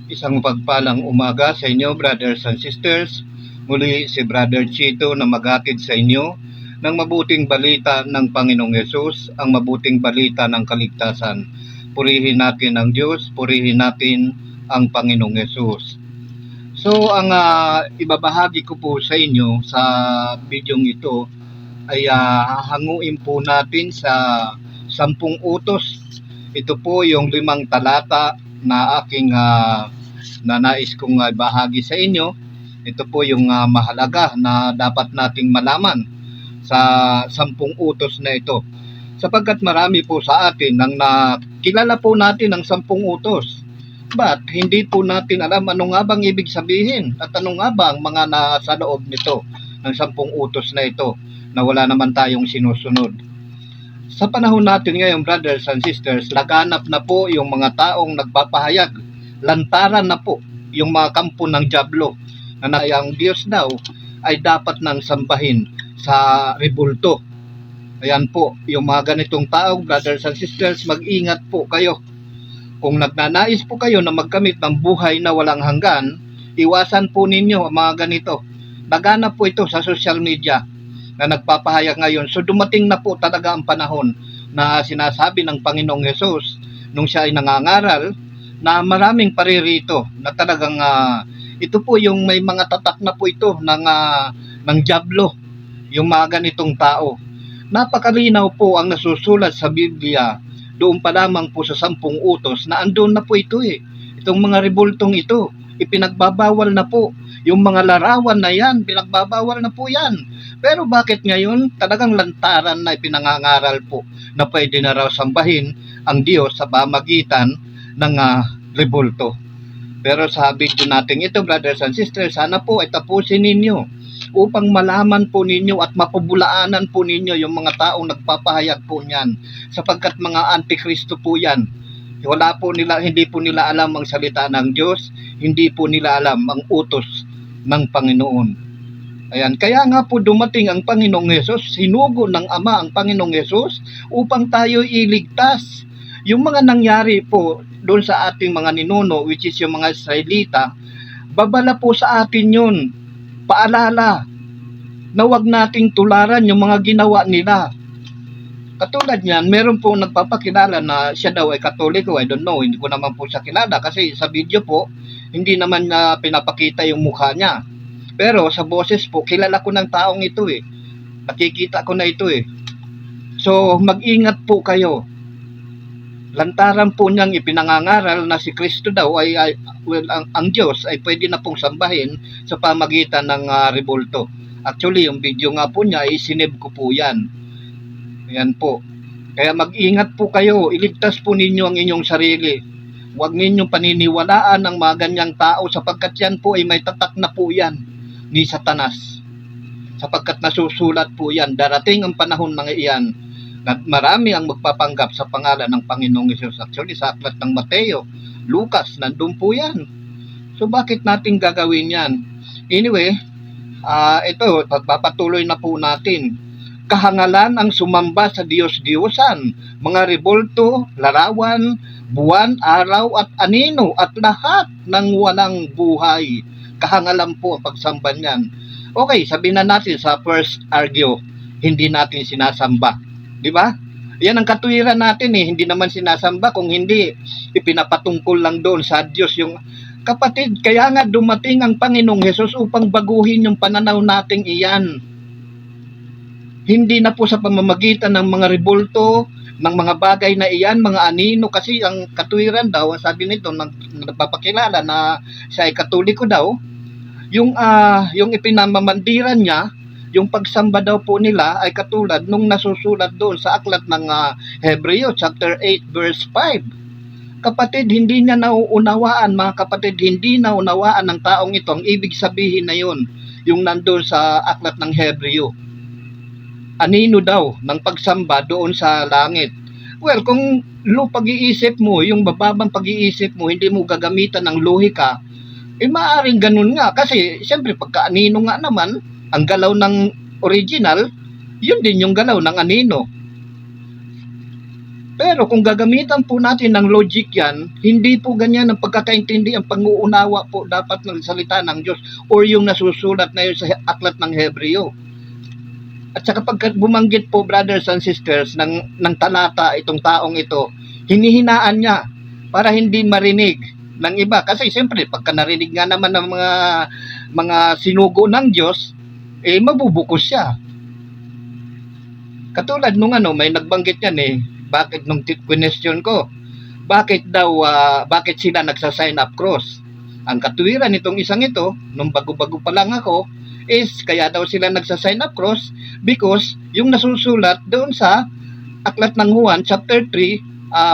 Isang pagpalang umaga sa inyo, brothers and sisters. Muli si Brother Chito na maghatid sa inyo ng mabuting balita ng Panginoong Yesus, ang mabuting balita ng kaligtasan. Purihin natin ang Diyos, purihin natin ang Panginoong Yesus. So, ang ibabahagi ko po sa inyo sa bidyong ito ay hahanguin po natin sa 10 utos. Ito po yung 5 talata na aking na nais kong bahagi sa inyo. Ito po yung mahalaga na dapat nating malaman sa 10 utos na ito. Sapagkat marami po sa atin nang nakilala po natin ang 10 utos. But hindi po natin alam ano nga bang ibig sabihin at ano nga ba ang mga nasa loob nito ng 10 utos na ito na wala naman tayong sinusunod. Sa panahon natin ngayon, brothers and sisters, laganap na po yung mga taong nagpapahayag. Lantaran na po yung mga kampo ng dyablo na ang Diyos daw ay dapat nang sambahin sa rebulto. Ayan po, yung mga ganitong tao, brothers and sisters, mag-ingat po kayo. Kung nagnanais po kayo na magkamit ng buhay na walang hanggan, iwasan po ninyo ang mga ganito. Laganap po ito sa social media na nagpapahayag ngayon. So dumating na po talaga ang panahon na sinasabi ng Panginoong Yesus nung siya ay nangangaral na maraming paririto na talagang ito po yung may mga tatak na po ito ng dyablo, yung mga ganitong tao. Napakalinaw po ang nasusulat sa Biblia doon pa lamang po sa 10 utos na andun na po ito itong mga rebultong ito, ipinagbabawal na po. Yung mga larawan na yan, pinagbabawal na po yan. Pero bakit ngayon talagang lantaran na ipinangangaral po na pwede na raw sambahin ang Diyos sa pamagitan ng rebulto? Pero sa video natin ito, brothers and sisters, sana po ay tapusin ninyo upang malaman po ninyo at mapabulaanan po ninyo yung mga taong nagpapahayag po niyan, sapagkat mga antikristo po yan. Hindi po nila alam ang salita ng Diyos, hindi po nila alam ang utos ng Panginoon. Ayan, kaya nga po dumating ang Panginoong Yesus, sinugo ng Ama ang Panginoong Yesus upang tayo iligtas. Yung mga nangyari po doon sa ating mga ninuno, which is yung mga Israelita, babala po sa atin yun. Paalala na wag nating tularan yung mga ginawa nila. Katulad niyan, meron po nagpapakilala na siya daw ay Katoliko. I don't know, hindi ko naman po siya kilala kasi sa video po, hindi naman na pinapakita yung mukha niya. Pero sa boses po, kilala ko ng taong ito Nakikita ko na ito So, mag-ingat po kayo. Lantaran po niyang ipinangangaral na si Kristo daw ang Diyos ay pwede na pong sambahin sa pamagitan ng rebulto. Actually, yung video nga po niya, isinib ko po yan. Ayan po. Kaya mag-ingat po kayo, iligtas po ninyo ang inyong sarili. Huwag ninyong paniniwalaan ang mga ganyang tao sapagkat yan po ay may tatak na po yan ni Satanas. Sapagkat nasusulat po yan, darating ang panahon mga iyan na marami ang magpapanggap sa pangalan ng Panginoong Hesus. Actually, sa aklat ng Mateo, Lucas, nandun po yan. So, bakit natin gagawin yan? Anyway, ito, pagpapatuloy na po natin. Kahangalan ang sumamba sa Diyos-Diyosan, mga rebulto, larawan, buwan, araw at anino at lahat ng walang buhay. Kahangalan po ang pagsamba niyan. Okay, sabihin na natin sa first argue, hindi natin sinasamba. Di ba? Yan ang katuwiran natin Hindi naman sinasamba, kung hindi ipinapatungkol lang doon sa Diyos yung kapatid. Kaya nga dumating ang Panginoong Hesus upang baguhin yung pananaw nating iyan. Hindi na po sa pamamagitan ng mga rebulto, ng mga bagay na iyan, mga anino, kasi ang katuwiran daw, sabi nito, nagpapakilala na siya ay Katoliko daw, yung ipinamamandiran niya, yung pagsamba daw po nila ay katulad nung nasusulat doon sa aklat ng Hebreo chapter 8 verse 5. Kapatid, hindi niya nauunawaan, mga kapatid, hindi naunawaan ng taong ito ang ibig sabihin na yun, yung nandoon sa aklat ng Hebreo. Anino daw ng pagsamba doon sa langit. Well, kung pag-iisip mo, yung bababang pag-iisip mo, hindi mo gagamitan ng lohika, maaaring ganun nga. Kasi, siyempre, pagka anino nga naman, ang galaw ng original, yun din yung galaw ng anino. Pero kung gagamitan po natin ng logic yan, hindi po ganyan ang pagkakaintindi, ang pang-uunawa po dapat ng salita ng Diyos or yung nasusulat na yun sa aklat ng Hebreo. At saka pag bumanggit po, brothers and sisters, ng talata itong taong ito, hinihinaan niya para hindi marinig ng iba. Kasi siyempre, pagka narinig nga naman ng mga sinugo ng Diyos, mabubukos siya. Katulad nung may nagbanggit yan bakit nung question ko, bakit sila nagsa-sign up cross? Ang katuwiran nitong isang ito, nung bago-bago pa lang ako, is kaya daw sila nagsa-sign up cross because yung nasusulat doon sa aklat ng Juan chapter 3,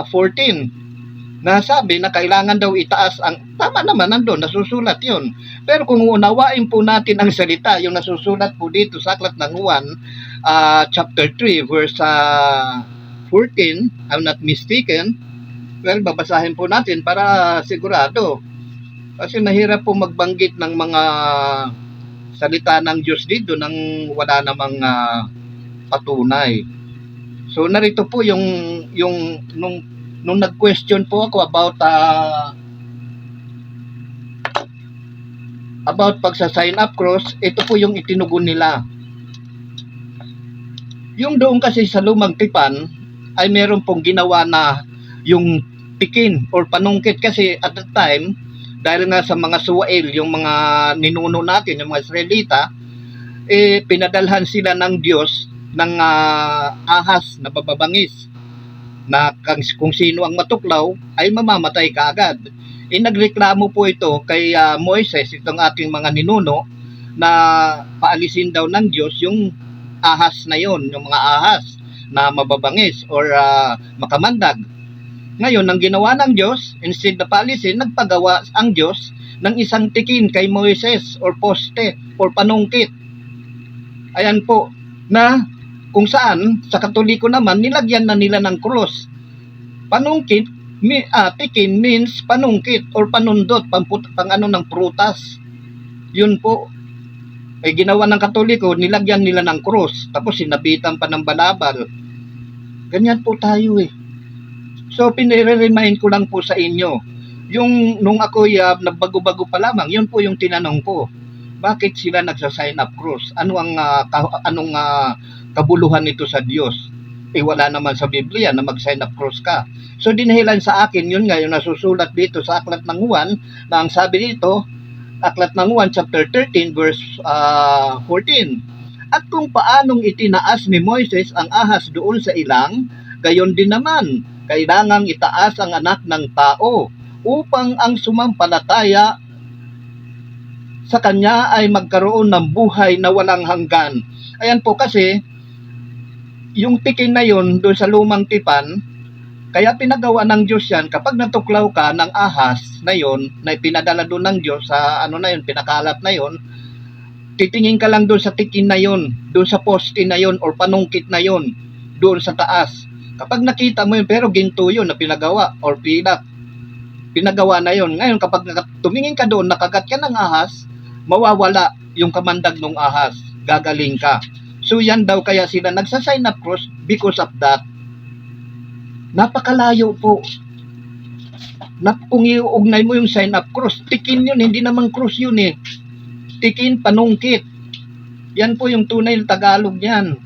14, na sabi na kailangan daw itaas ang, tama naman nandun, nasusulat yun. Pero kung unawain po natin ang salita, yung nasusulat po dito sa aklat ng Juan chapter 3 verse 14, I'm not mistaken, well, babasahin po natin para sigurado. Kasi mahirap po magbanggit ng mga salita ng Diyos dito nang wala namang patunay. So narito po yung nung nag-question po ako about pagsa-sign up cross, ito po yung itinugon nila. Yung doon kasi sa lumang tipan ay meron pong ginawa na yung tikin or panungkit, kasi at the time, dahil nga sa mga Suwail, yung mga ninuno natin, yung mga Israelita, pinadalhan sila ng Diyos ng ahas na bababangis na kung sino ang matuklaw ay mamamatay kaagad. Nagreklamo po ito kay Moises, itong ating mga ninuno, na paalisin daw ng Diyos yung ahas na yon, yung mga ahas na mababangis or makamandag. Ngayon, ang ginawa ng Diyos, instead na paalisin, nagpagawa ang Diyos ng isang tikin kay Moises or poste or panungkit. Ayan po, na kung saan, sa Katoliko naman, nilagyan na nila ng cross. Panungkit, tikin means panungkit or panundot, ng prutas. Yun po. Ginawa ng Katoliko, nilagyan nila ng cross, tapos sinabitan pa ng balabal. Ganyan po tayo So, pinire-remind ko lang po sa inyo, yung nung ako nagbago-bago pa lamang, yun po yung tinanong ko. Bakit sila nagsa-sign up cross? Anong kabuluhan nito sa Diyos? Wala naman sa Biblia na mag-sign up cross ka. So, dinahilan sa akin, yun nga, yung nasusulat dito sa aklat ng Juan, na ang sabi dito, aklat ng Juan chapter 13 verse 14. At kung paanong itinaas ni Moises ang ahas doon sa ilang, gayon din naman, kailangang itaas ang anak ng tao upang ang sumampalataya sa kanya ay magkaroon ng buhay na walang hanggan. Ayan po, kasi yung tikin na yun doon sa lumang tipan, kaya pinagawa ng Diyos yan, kapag natuklaw ka ng ahas na yon, na pinadala doon ng Diyos sa pinakalat na yon, titingin ka lang doon sa tikin na yon, doon sa poste na yon or panungkit na yon, doon sa taas. Kapag nakita mo yun, pero ginto yun na pinagawa or pilak, pinagawa na yon. Ngayon, kapag tumingin ka doon, nakagat ka ng ahas, mawawala yung kamandag ng ahas, gagaling ka. So yan daw kaya sila nagsa-sign up cross because of that. Napakalayo po. Kung iuugnay mo yung sign up cross, tikin yun, hindi naman cross yun Tikin, panungkit. Yan po yung tunay na Tagalog yan.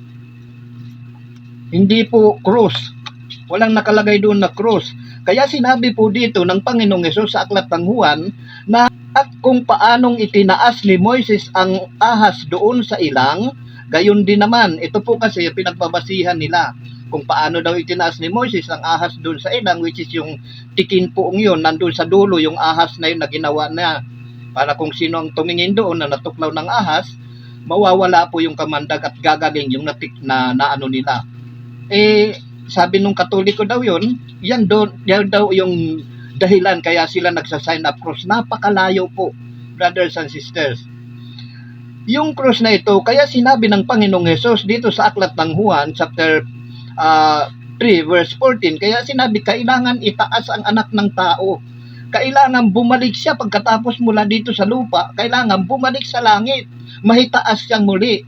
Hindi po cross. Walang nakalagay doon na cross. Kaya sinabi po dito ng Panginoong Hesus sa aklat ng Juan na at kung paanong itinaas ni Moises ang ahas doon sa ilang, gayon din naman. Ito po kasi pinagbabasihan nila kung paano daw itinaas ni Moises ang ahas doon sa ilang, which is yung tikin poong yun, nandun sa dulo yung ahas na yun na ginawa na para kung sino ang tumingin doon na natuklaw ng ahas, mawawala po yung kamandag at gagaling yung na nila. Sabi nung Katoliko daw yun, yan daw yung dahilan kaya sila nagsa-sign up cross. Napakalayo po, brothers and sisters. Yung cross na ito, kaya sinabi ng Panginoong Hesus dito sa aklat ng Juan chapter 3 verse 14, kaya sinabi kailangan itaas ang anak ng tao. Kailangan bumalik siya pagkatapos mula dito sa lupa, kailangan bumalik sa langit, mahitaas siyang muli.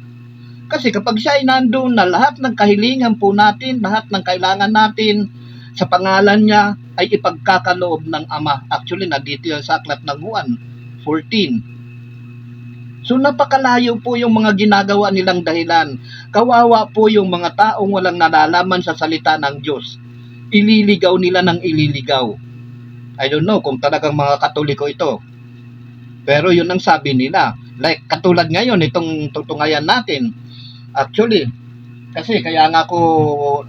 Kasi kapag siya ay nandoon na lahat ng kahilingan po natin, lahat ng kailangan natin, sa pangalan niya ay ipagkakaloob ng Ama. Actually, nandito yan sa aklat ng Juan 14. So napakalayo po yung mga ginagawa nilang dahilan. Kawawa po yung mga taong walang nalalaman sa salita ng Diyos. Ililigaw nila ng ililigaw. I don't know kung talagang mga Katoliko ito. Pero yun ang sabi nila. Like katulad ngayon, itong tutungayan natin. Actually, kasi kaya nga ako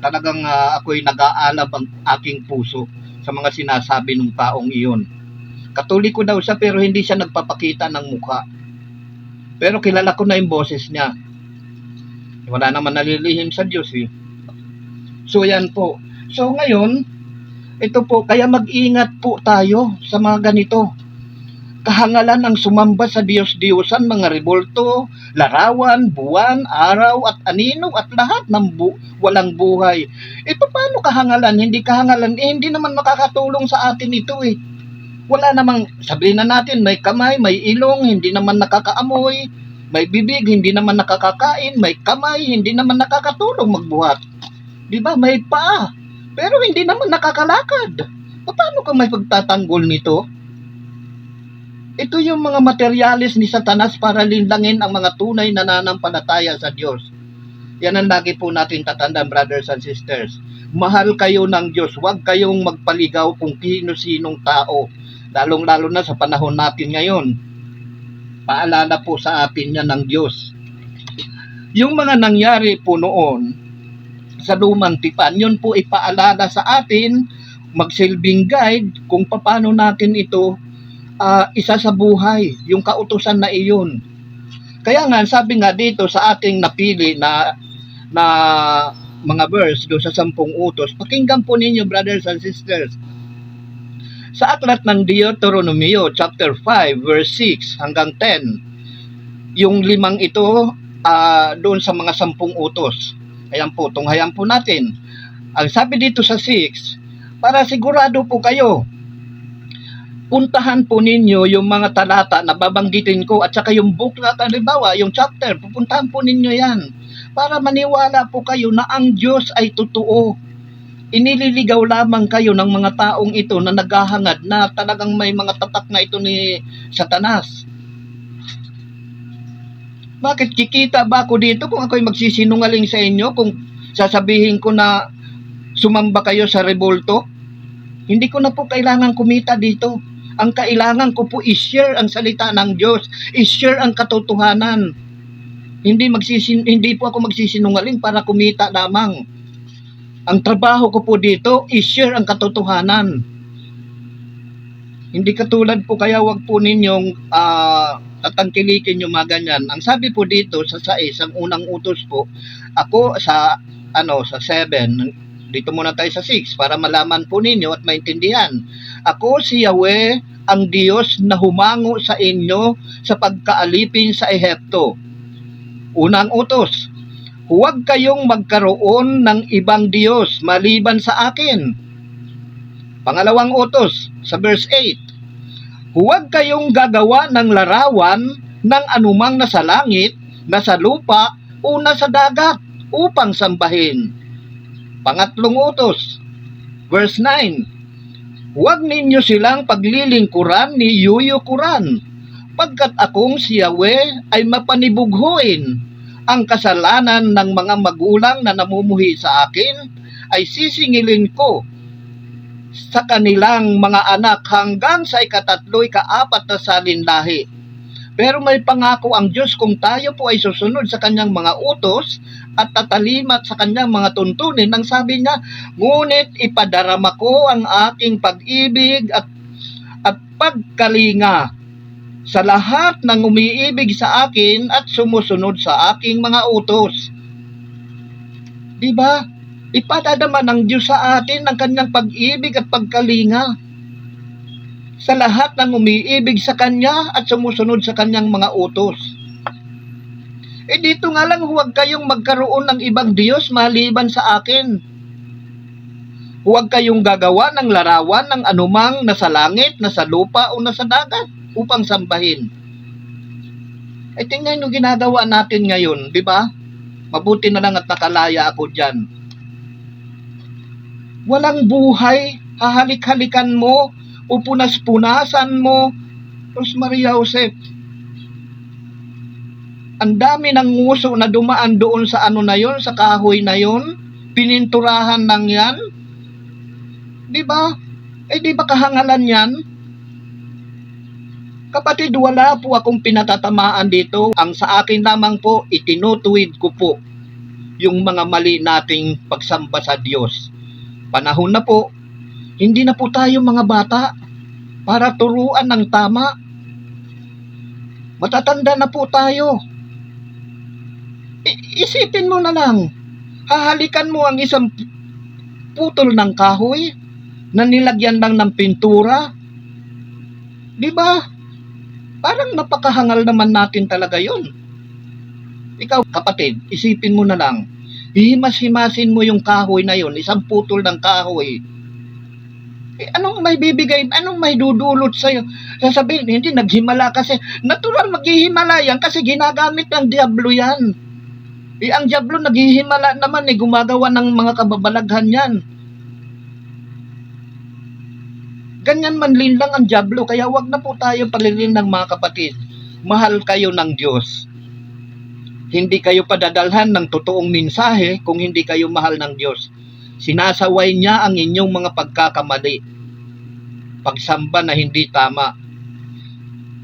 talagang ako'y nag-aalab ang aking puso sa mga sinasabi ng taong iyon. Katoliko daw siya pero hindi siya nagpapakita ng mukha. Pero kilala ko na yung boses niya. Wala naman nalilihim sa Diyos eh. So yan po. So ngayon, ito po, kaya mag-ingat po tayo sa mga ganito. Kahangalan ang sumamba sa Diyos-Diyosan, mga rebulto, larawan, buwan, araw, at anino, at lahat ng walang buhay. Paano kahangalan? Hindi kahangalan. Hindi naman makakatulong sa atin ito eh. Wala namang, sabihin na natin, may kamay, may ilong, hindi naman nakakaamoy, may bibig, hindi naman nakakakain, may kamay, hindi naman nakakatulong magbuhat. Diba? May paa, pero hindi naman nakakalakad. Paano ka may pagtatanggol nito? Ito yung mga materialis ni Satanas para linlangin ang mga tunay na nananampalataya sa Diyos. Yan ang lagi po natin tatandaan, brothers and sisters. Mahal kayo ng Diyos. Huwag kayong magpaligaw kung sino-sinong tao. Lalong-lalo na sa panahon natin ngayon. Paalala po sa atin yan ng Diyos. Yung mga nangyari po noon sa lumang tipan, yun po ipaalala sa atin, magsilbing guide kung paano natin ito isa sa buhay, yung kautusan na iyon. Kaya nga, sabi nga dito sa ating napili na mga verse do sa 10 utos, pakinggan po ninyo, brothers and sisters. Sa aklat ng Deuteronomio, chapter 5, verse 6 hanggang 10, yung 5 ito, doon sa mga 10 utos. Ayan po, tunghayan po natin. Ang sabi dito sa 6, para sigurado po kayo, puntahan po ninyo yung mga talata na babanggitin ko at saka yung booklet, halimbawa, yung chapter, pupuntahan po ninyo yan para maniwala po kayo na ang Diyos ay totoo. Inililigaw lamang kayo ng mga taong ito na naghahangad na talagang may mga tatak na ito ni Satanas. Bakit kikita ba ako dito kung ako'y magsisinungaling sa inyo, kung sasabihin ko na sumamba kayo sa rebulto? Hindi ko na po kailangan kumita dito. Ang kailangan ko po i-share ang salita ng Diyos, i-share ang katotohanan. Hindi po ako magsisinungaling para kumita lamang. Ang trabaho ko po dito, i-share ang katotohanan. Hindi katulad po, kaya wag po ninyong tatangkilikin yung mga ganyan. Ang sabi po dito sa 6, ang unang utos po, ako sa 7, dito muna tayo sa 6 para malaman po ninyo at maintindihan. Ako si Yahweh, ang Diyos na humango sa inyo sa pagkaalipin sa Ehipto. Unang utos, huwag kayong magkaroon ng ibang Diyos maliban sa akin. Pangalawang utos, sa verse 8, huwag kayong gagawa ng larawan ng anumang nasa langit, nasa lupa, o nasa dagat upang sambahin. Pangatlong utos, verse 9, huwag ninyo silang paglilingkuran ni yuyukuran, pagkat akong si Yahweh ay mapanibughuin. Ang kasalanan ng mga magulang na namumuhi sa akin ay sisingilin ko sa kanilang mga anak hanggang sa 3, 4 na salinlahi. Pero may pangako ang Diyos kung tayo po ay susunod sa kanyang mga utos at tatalimat sa kanyang mga tuntunin. Nang sabi niya, ngunit ipadarama ko ang aking pag-ibig at pagkalinga sa lahat ng umiibig sa akin at sumusunod sa aking mga utos. Diba? Ipadadama ng Diyos sa atin ang kanyang pag-ibig at pagkalinga sa lahat ng umiibig sa kanya at sumusunod sa kanyang mga utos. Dito nga lang, huwag kayong magkaroon ng ibang Diyos maliban sa akin. Huwag kayong gagawa ng larawan ng anumang nasa langit, nasa lupa o nasa dagat upang sambahin. Tingnan yung ginagawa natin ngayon, di ba? Mabuti na lang at nakalaya ako dyan. walang buhay, hahalik-halikan mo, pupunas-punasan mo. Diyos Maria Joseph, ang dami ng nguso na dumaan doon sa ano na yon, sa kahoy na yon, pininturahan ng yan. Di ba? Di ba kahangalan yan? Kapatid, wala po akong pinatatamaan dito. Ang sa akin lamang po, itinutuwid ko po yung mga mali nating pagsamba sa Diyos. Panahon na po, hindi na po tayo mga bata para turuan ng tama. Matatanda na po tayo. Isipin mo na lang, hahalikan mo ang isang putol ng kahoy na nilagyan lang ng pintura. Di ba? Parang napakahangal naman natin talaga yon. Ikaw, kapatid, isipin mo na lang, hihimas-himasin mo yung kahoy na yon, isang putol ng kahoy. Anong may bibigay, anong may dudulot sa'yo? Sasabihin, hindi, naghimala kasi. Natural maghihimala yan kasi ginagamit ng diablo yan. Ang diablo naghihimala naman, gumagawa ng mga kababalaghan yan. Ganyan manlin lang ang diablo, kaya wag na po tayo palilin ng mga kapatid. Mahal kayo ng Diyos. Hindi kayo padadalhan ng totoong mensahe kung hindi kayo mahal ng Diyos. Sinasaway niya ang inyong mga pagkakamali, pagsamba na hindi tama.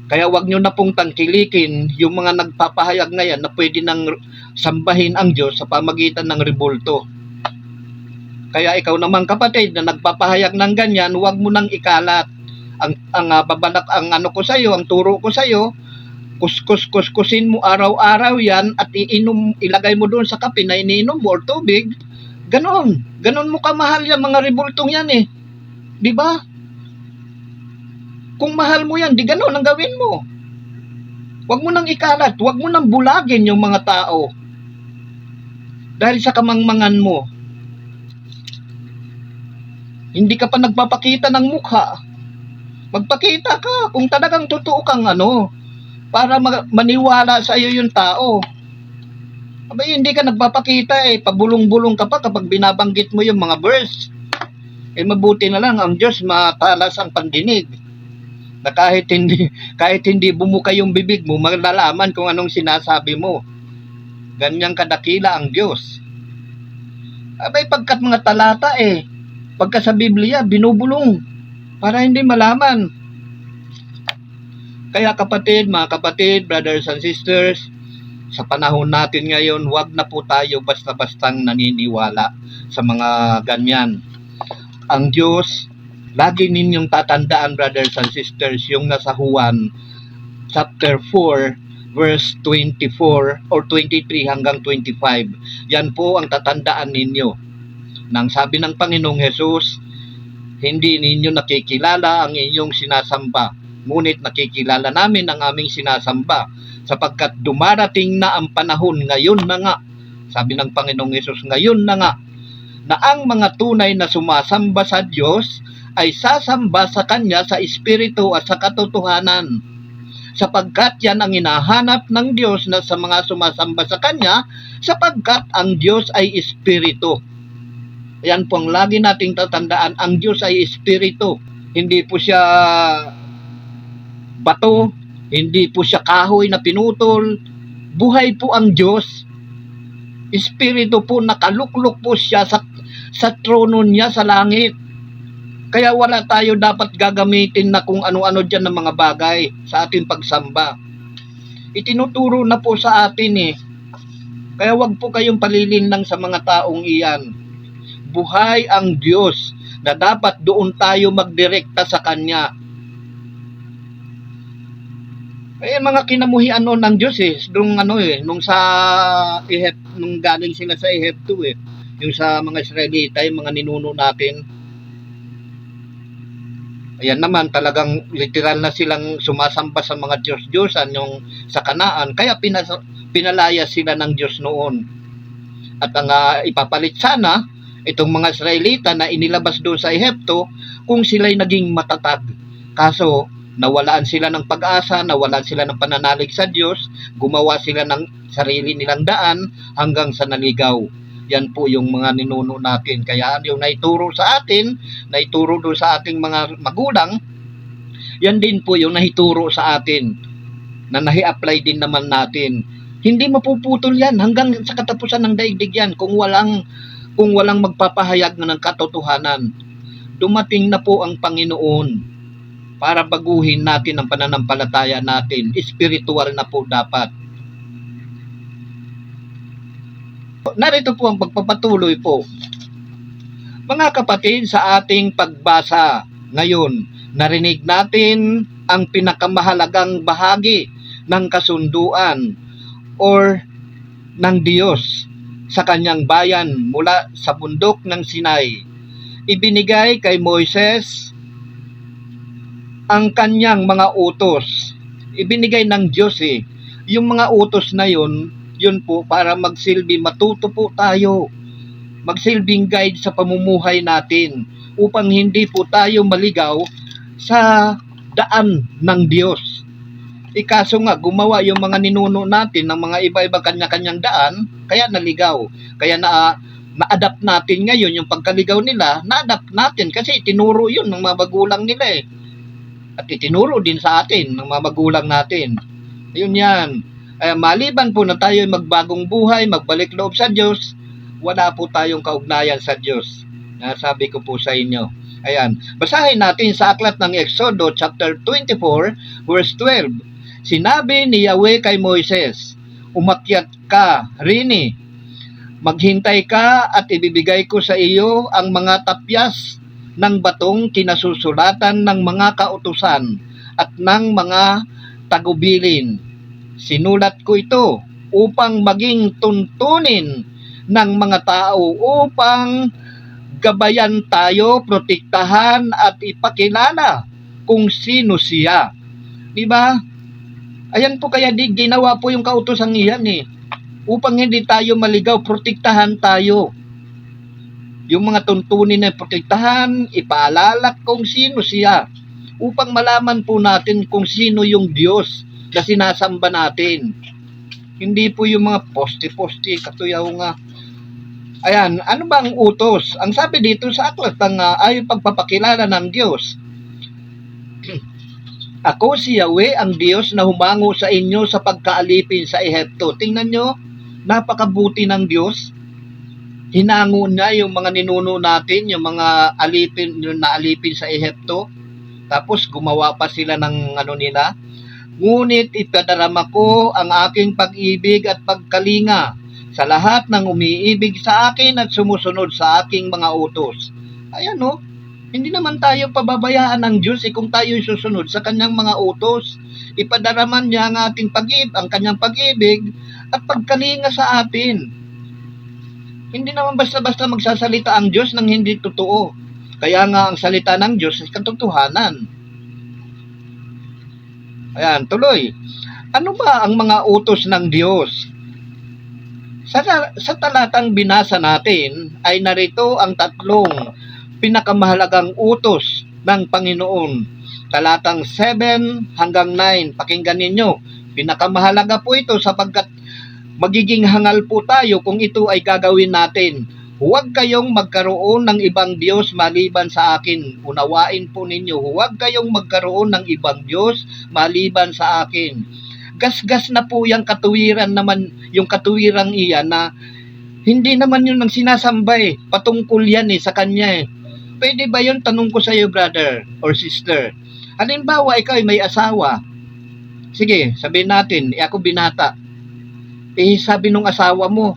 Kaya wag nyo na pong tangkilikin yung mga nagpapahayag na yan na pwede nang sambahin ang Diyos sa pamagitan ng rebulto. Kaya ikaw naman kapatid na nagpapahayag ng ganyan, wag mo nang ikalat. Ang ano ko sa iyo, ang turo ko sa iyo, kuskusin mo araw-araw yan at ilagay mo doon sa kape na iniinom mo or tubig. Ganon mo kamahal yan mga rebultong yan eh. Di ba? Kung mahal mo yan, di ganon ang gawin mo. Wag mo nang ikalat, wag mo nang bulagin yung mga tao. Dahil sa kamangmangan mo. Hindi ka pa nagpapakita ng mukha. Magpakita ka kung talagang totoo kang para maniwala sa iyo yung tao. Abay, hindi ka nagpapakita pabulong-bulong ka pa kapag binabanggit mo yung mga verse. Mabuti na lang ang Diyos matalas ang pandinig. Na kahit hindi bumuka yung bibig mo, malalaman kung anong sinasabi mo. Ganyang kadakila ang Diyos. Abay, pagkat mga talata pagka sa Biblia, binubulong para hindi malaman. Kaya kapatid, mga kapatid, brothers and sisters, sa panahon natin ngayon, wag na po tayo basta-bastang naniniwala sa mga ganyan. Ang Diyos, lagi ninyong tatandaan, brothers and sisters, yung nasa Juan chapter 4 verse 24 or 23 hanggang 25. Yan po ang tatandaan ninyo. Nang sabi ng Panginoong Hesus, hindi ninyo nakikilala ang inyong sinasamba, ngunit nakikilala namin ang aming sinasamba, sapagkat dumarating na ang panahon, ngayon na nga, sabi ng Panginoong Hesus, ngayon na nga, na ang mga tunay na sumasamba sa Diyos ay sasamba sa Kanya sa Espiritu at sa katotohanan, sapagkat yan ang hinahanap ng Diyos na sa mga sumasamba sa Kanya, sapagkat ang Diyos ay Espiritu. Yan po ang lagi nating tatandaan, ang Diyos ay Espiritu. Hindi po siya bato, hindi po siya kahoy na pinutol. Buhay po ang Diyos. Espiritu po, nakaluklok po siya sa trono niya sa langit. Kaya wala tayo dapat gagamitin na kung ano-ano dyan ng mga bagay sa ating pagsamba. Itinuturo na po sa atin Kaya wag po kayong palilin lang sa mga taong iyan. Buhay ang Diyos na dapat doon tayo magdirekta sa Kanya. Mga kinamuhian noon ng Diyos nung nung sa nung galing sila sa Ehipto yung sa mga Israelita, yung mga ninuno natin. Ayan naman, talagang literal na silang sumasamba sa mga Diyos-Diyosan yung sa Kanaan, kaya pinalaya sila ng Diyos noon. At ang ipapalit sana itong mga Israelita na inilabas doon sa Ehipto kung sila'y naging matatag. Kaso, nawalaan sila ng pag-asa, nawalaan sila ng pananalig sa Diyos, gumawa sila ng sarili nilang daan hanggang sa naligaw. Yan po yung mga ninuno natin. Kaya yung naituro sa atin, naituro doon sa ating mga magulang, yan din po yung naituro sa atin na nahi-apply din naman natin. Hindi mapuputol yan hanggang sa katapusan ng daigdig yan kung walang magpapahayag ng katotohanan. Dumating na po ang Panginoon para baguhin natin ang pananampalataya natin. Spiritual na po dapat. Narito po ang pagpapatuloy po. Mga kapatid, sa ating pagbasa ngayon, narinig natin ang pinakamahalagang bahagi ng kasunduan or ng Diyos sa kanyang bayan mula sa bundok ng Sinai. Ibinigay kay Moises ang kanyang mga utos. Ibinigay ng Diyos yung mga utos na yun po para magsilbi, matuto po tayo. Magsilbing guide sa pamumuhay natin upang hindi po tayo maligaw sa daan ng Diyos. Ikaso nga, gumawa yung mga ninuno natin ng mga iba-iba kanya-kanyang daan, kaya naligaw. Kaya na-adapt natin ngayon yung pagkaligaw nila, na-adapt natin kasi tinuro yun ng mga magulang nila At itinuro din sa atin ng mga magulang natin. Yun yan. Maliban po na tayo magbagong buhay, magbalik loob sa Diyos, wala po tayong kaugnayan sa Diyos. Sabi ko po sa inyo. Ayan. Basahin natin sa aklat ng Exodo chapter 24 verse 12. Sinabi ni Yahweh kay Moises, umakyat ka, Rini. Maghintay ka at ibibigay ko sa iyo ang mga tapyas ng batong kinasusulatan ng mga kautusan at ng mga tagubilin. Sinulat ko ito upang maging tuntunin ng mga tao upang gabayan tayo, protektahan at ipakilala kung sino siya. Diba? Ayan po kaya ginawa po yung kautusan iyan upang hindi tayo maligaw, protektahan tayo. Yung mga tuntunin na protektahan, ipaalala kung sino siya upang malaman po natin kung sino yung Diyos na sinasamba natin. Hindi po yung mga poste-poste, katuyaw nga. Ayan, ano ba ang utos? Ang sabi dito sa aklat ay pagpapakilala ng Diyos. Ako si Yahweh, ang Diyos na humango sa inyo sa pagkaalipin sa Ehipto. Tingnan nyo, napakabuti ng Diyos. Hinango niya yung mga ninuno natin, yung mga naalipin sa Ehipto. Tapos gumawa pa sila ng nila. Ngunit ipadarama ko ang aking pag-ibig at pagkalinga sa lahat ng umiibig sa akin at sumusunod sa aking mga utos. Ayan hindi naman tayo pababayaan ng Diyos kung tayo susunod sa kanyang mga utos. Ipadaraman niya ang ating ang kanyang pag-ibig at pagkalinga sa atin. Hindi naman basta-basta magsasalita ang Diyos ng hindi totoo. Kaya nga ang salita ng Diyos ay katotohanan. Ayan, tuloy. Ano ba ang mga utos ng Diyos? Sa talatang binasa natin ay narito ang tatlong pinakamahalagang utos ng Panginoon. Talatang 7 hanggang 9. Pakinggan ninyo. Pinakamahalaga po ito sapagkat magiging hangal po tayo kung ito ay gagawin natin. Huwag kayong magkaroon ng ibang Diyos maliban sa akin. Unawain po ninyo, huwag kayong magkaroon ng ibang Diyos maliban sa akin. Gasgas na po yung katuwiran naman, yung katuwirang iyan na hindi naman yun ang sinasamba patungkol yan sa kanya Pwede ba yun? Tanong ko sa iyo, brother or sister. Halimbawa, ikaw ay may asawa. Sige, sabihin natin, ako binata. Sabi nung asawa mo,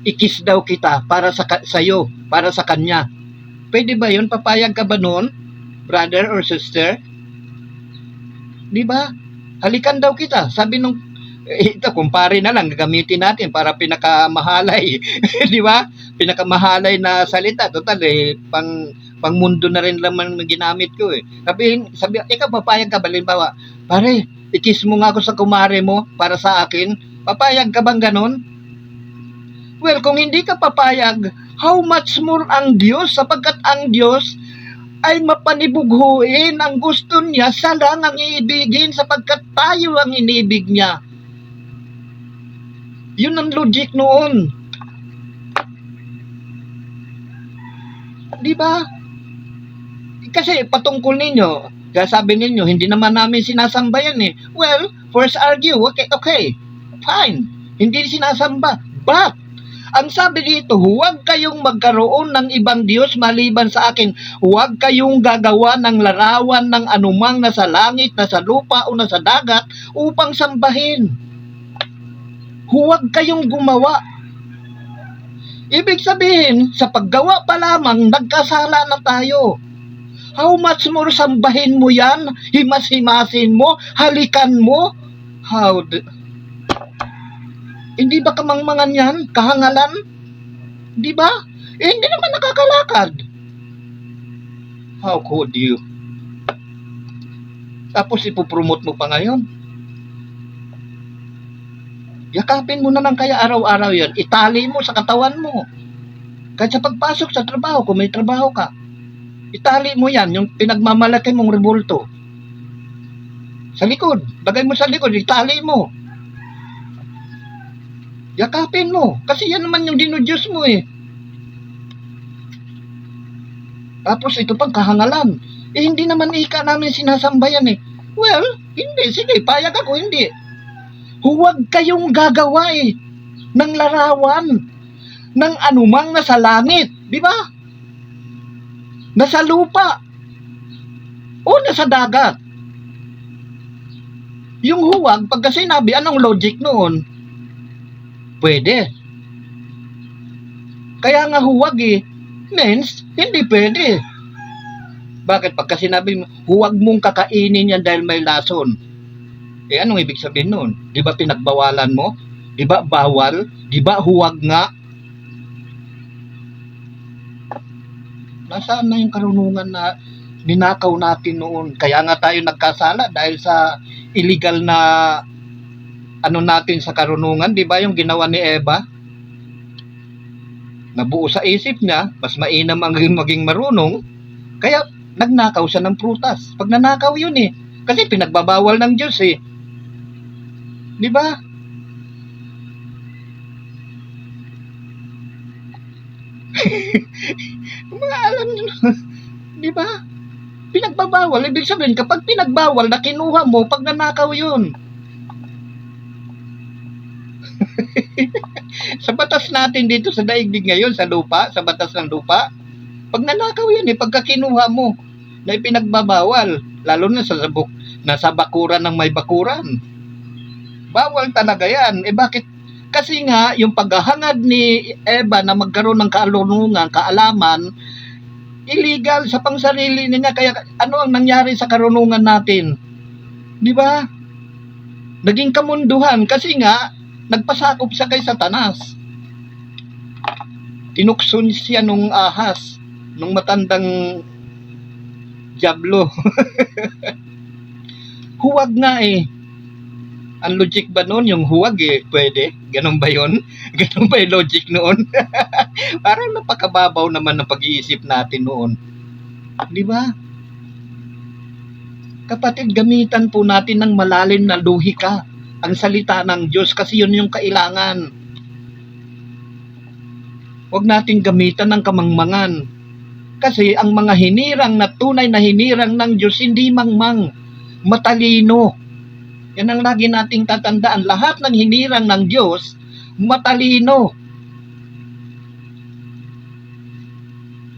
ikis daw kita para sa iyo, para sa kanya. Pwede ba yun? Papayag ka ba noon, brother or sister? Di ba? Halikan daw kita. Sabi nung, ito, kumpare na lang, gagamitin natin para pinakamahalay. Di ba? Pinakamahalay na salita. Total, pang mundo na rin naman ginamit ko Sabi, ikaw papayag ka ba? Halimbawa, pare, ikis mo nga ako sa kumare mo para sa akin. Papayag ka bang ganon? Well, kung hindi ka papayag, how much more ang Diyos? Sapagkat ang Diyos ay mapanibughuin. Ang gusto niya, siya lang ang iibigin sapagkat tayo ang inibig niya. Yun ang logic noon. Di ba? Kasi patungkol ninyo, kaya sabi ninyo, hindi naman namin sinasamba yan eh. Well, first argue, okay, fine. Hindi sinasamba. But, ang sabi dito, huwag kayong magkaroon ng ibang Diyos maliban sa akin. Huwag kayong gagawa ng larawan ng anumang nasa langit, nasa lupa, o nasa dagat upang sambahin. Huwag kayong gumawa. Ibig sabihin, sa paggawa pa lamang, nagkasala na tayo. How much more sambahin mo yan? Himas-himasin mo? Halikan mo? Hindi ba kamangmangan yan? Kahangalan? Di ba? Hindi naman nakakalakad. How could you? Tapos ipopromote mo pa ngayon? Yakapin mo na lang kaya araw-araw yan. Itali mo sa katawan mo. Kahit sa pagpasok sa trabaho, kung may trabaho ka, itali mo yan, yung pinagmamalaki mong rebulto. Sa likod, lagay mo sa likod, itali mo. Yakapin mo, kasi yan naman yung dinudyos mo eh. Tapos ito pang kahangalan. Hindi naman ika namin sinasambayan eh. Well, hindi, sige, payag ako, hindi. Huwag kayong gagawa eh ng larawan ng anumang nasa langit, di ba? Nasa lupa o nasa dagat. Yung huwag, pagka sinabi, anong logic noon? Pwede. Kaya nga huwag eh, means hindi pwede. Bakit? Pagka sinabi, huwag mong kakainin yan dahil may lason. Anong ibig sabihin noon? Di ba pinagbawalan mo? Di ba bawal? Di ba huwag nga? Nasaan na yung karunungan na ninakaw natin noon? Kaya nga tayo nagkasala dahil sa illegal na natin sa karunungan. Di ba yung ginawa ni Eva? Nabuo sa isip niya, mas mainam ang maging marunong, kaya nagnakaw siya ng prutas. Pag nanakaw yun eh, kasi pinagbabawal ng Diyos eh. Di ba? Mga alam nyo, di ba? Pinagbabawal, ibig sabihin, kapag pinagbawal na kinuha mo, pag nanakaw yun. Sa batas natin dito sa daigdig ngayon, sa lupa, sa batas ng lupa, pag nanakaw yun eh, pagka kinuha mo, na ipinagbabawal, lalo na sa bakuran ng may bakuran. Bawal talaga yan. Bakit? Kasi nga, yung paghahangad ni Eva na magkaroon ng karunungan, kaalaman, illegal sa pangsarili niya. Kaya ano ang nangyari sa karunungan natin? Di ba? Naging kamunduhan kasi nga, nagpasakop siya kay Satanas. Tinukson siya nung ahas, nung matandang diablo. Huwag nga eh. Ang logic ba noon, yung huwag eh, pwede? Ganun ba yun? Ganun ba yung logic noon? Parang napakababaw naman ng pag-iisip natin noon. Di ba? Kapatid, gamitan po natin ng malalim na luhika ang salita ng Diyos kasi yun yung kailangan. Huwag natin gamitan ng kamangmangan. Kasi ang mga hinirang na tunay na hinirang ng Diyos, hindi mangmang, matalino. Yan ang lagi nating tatandaan. Lahat ng hinirang ng Diyos, matalino.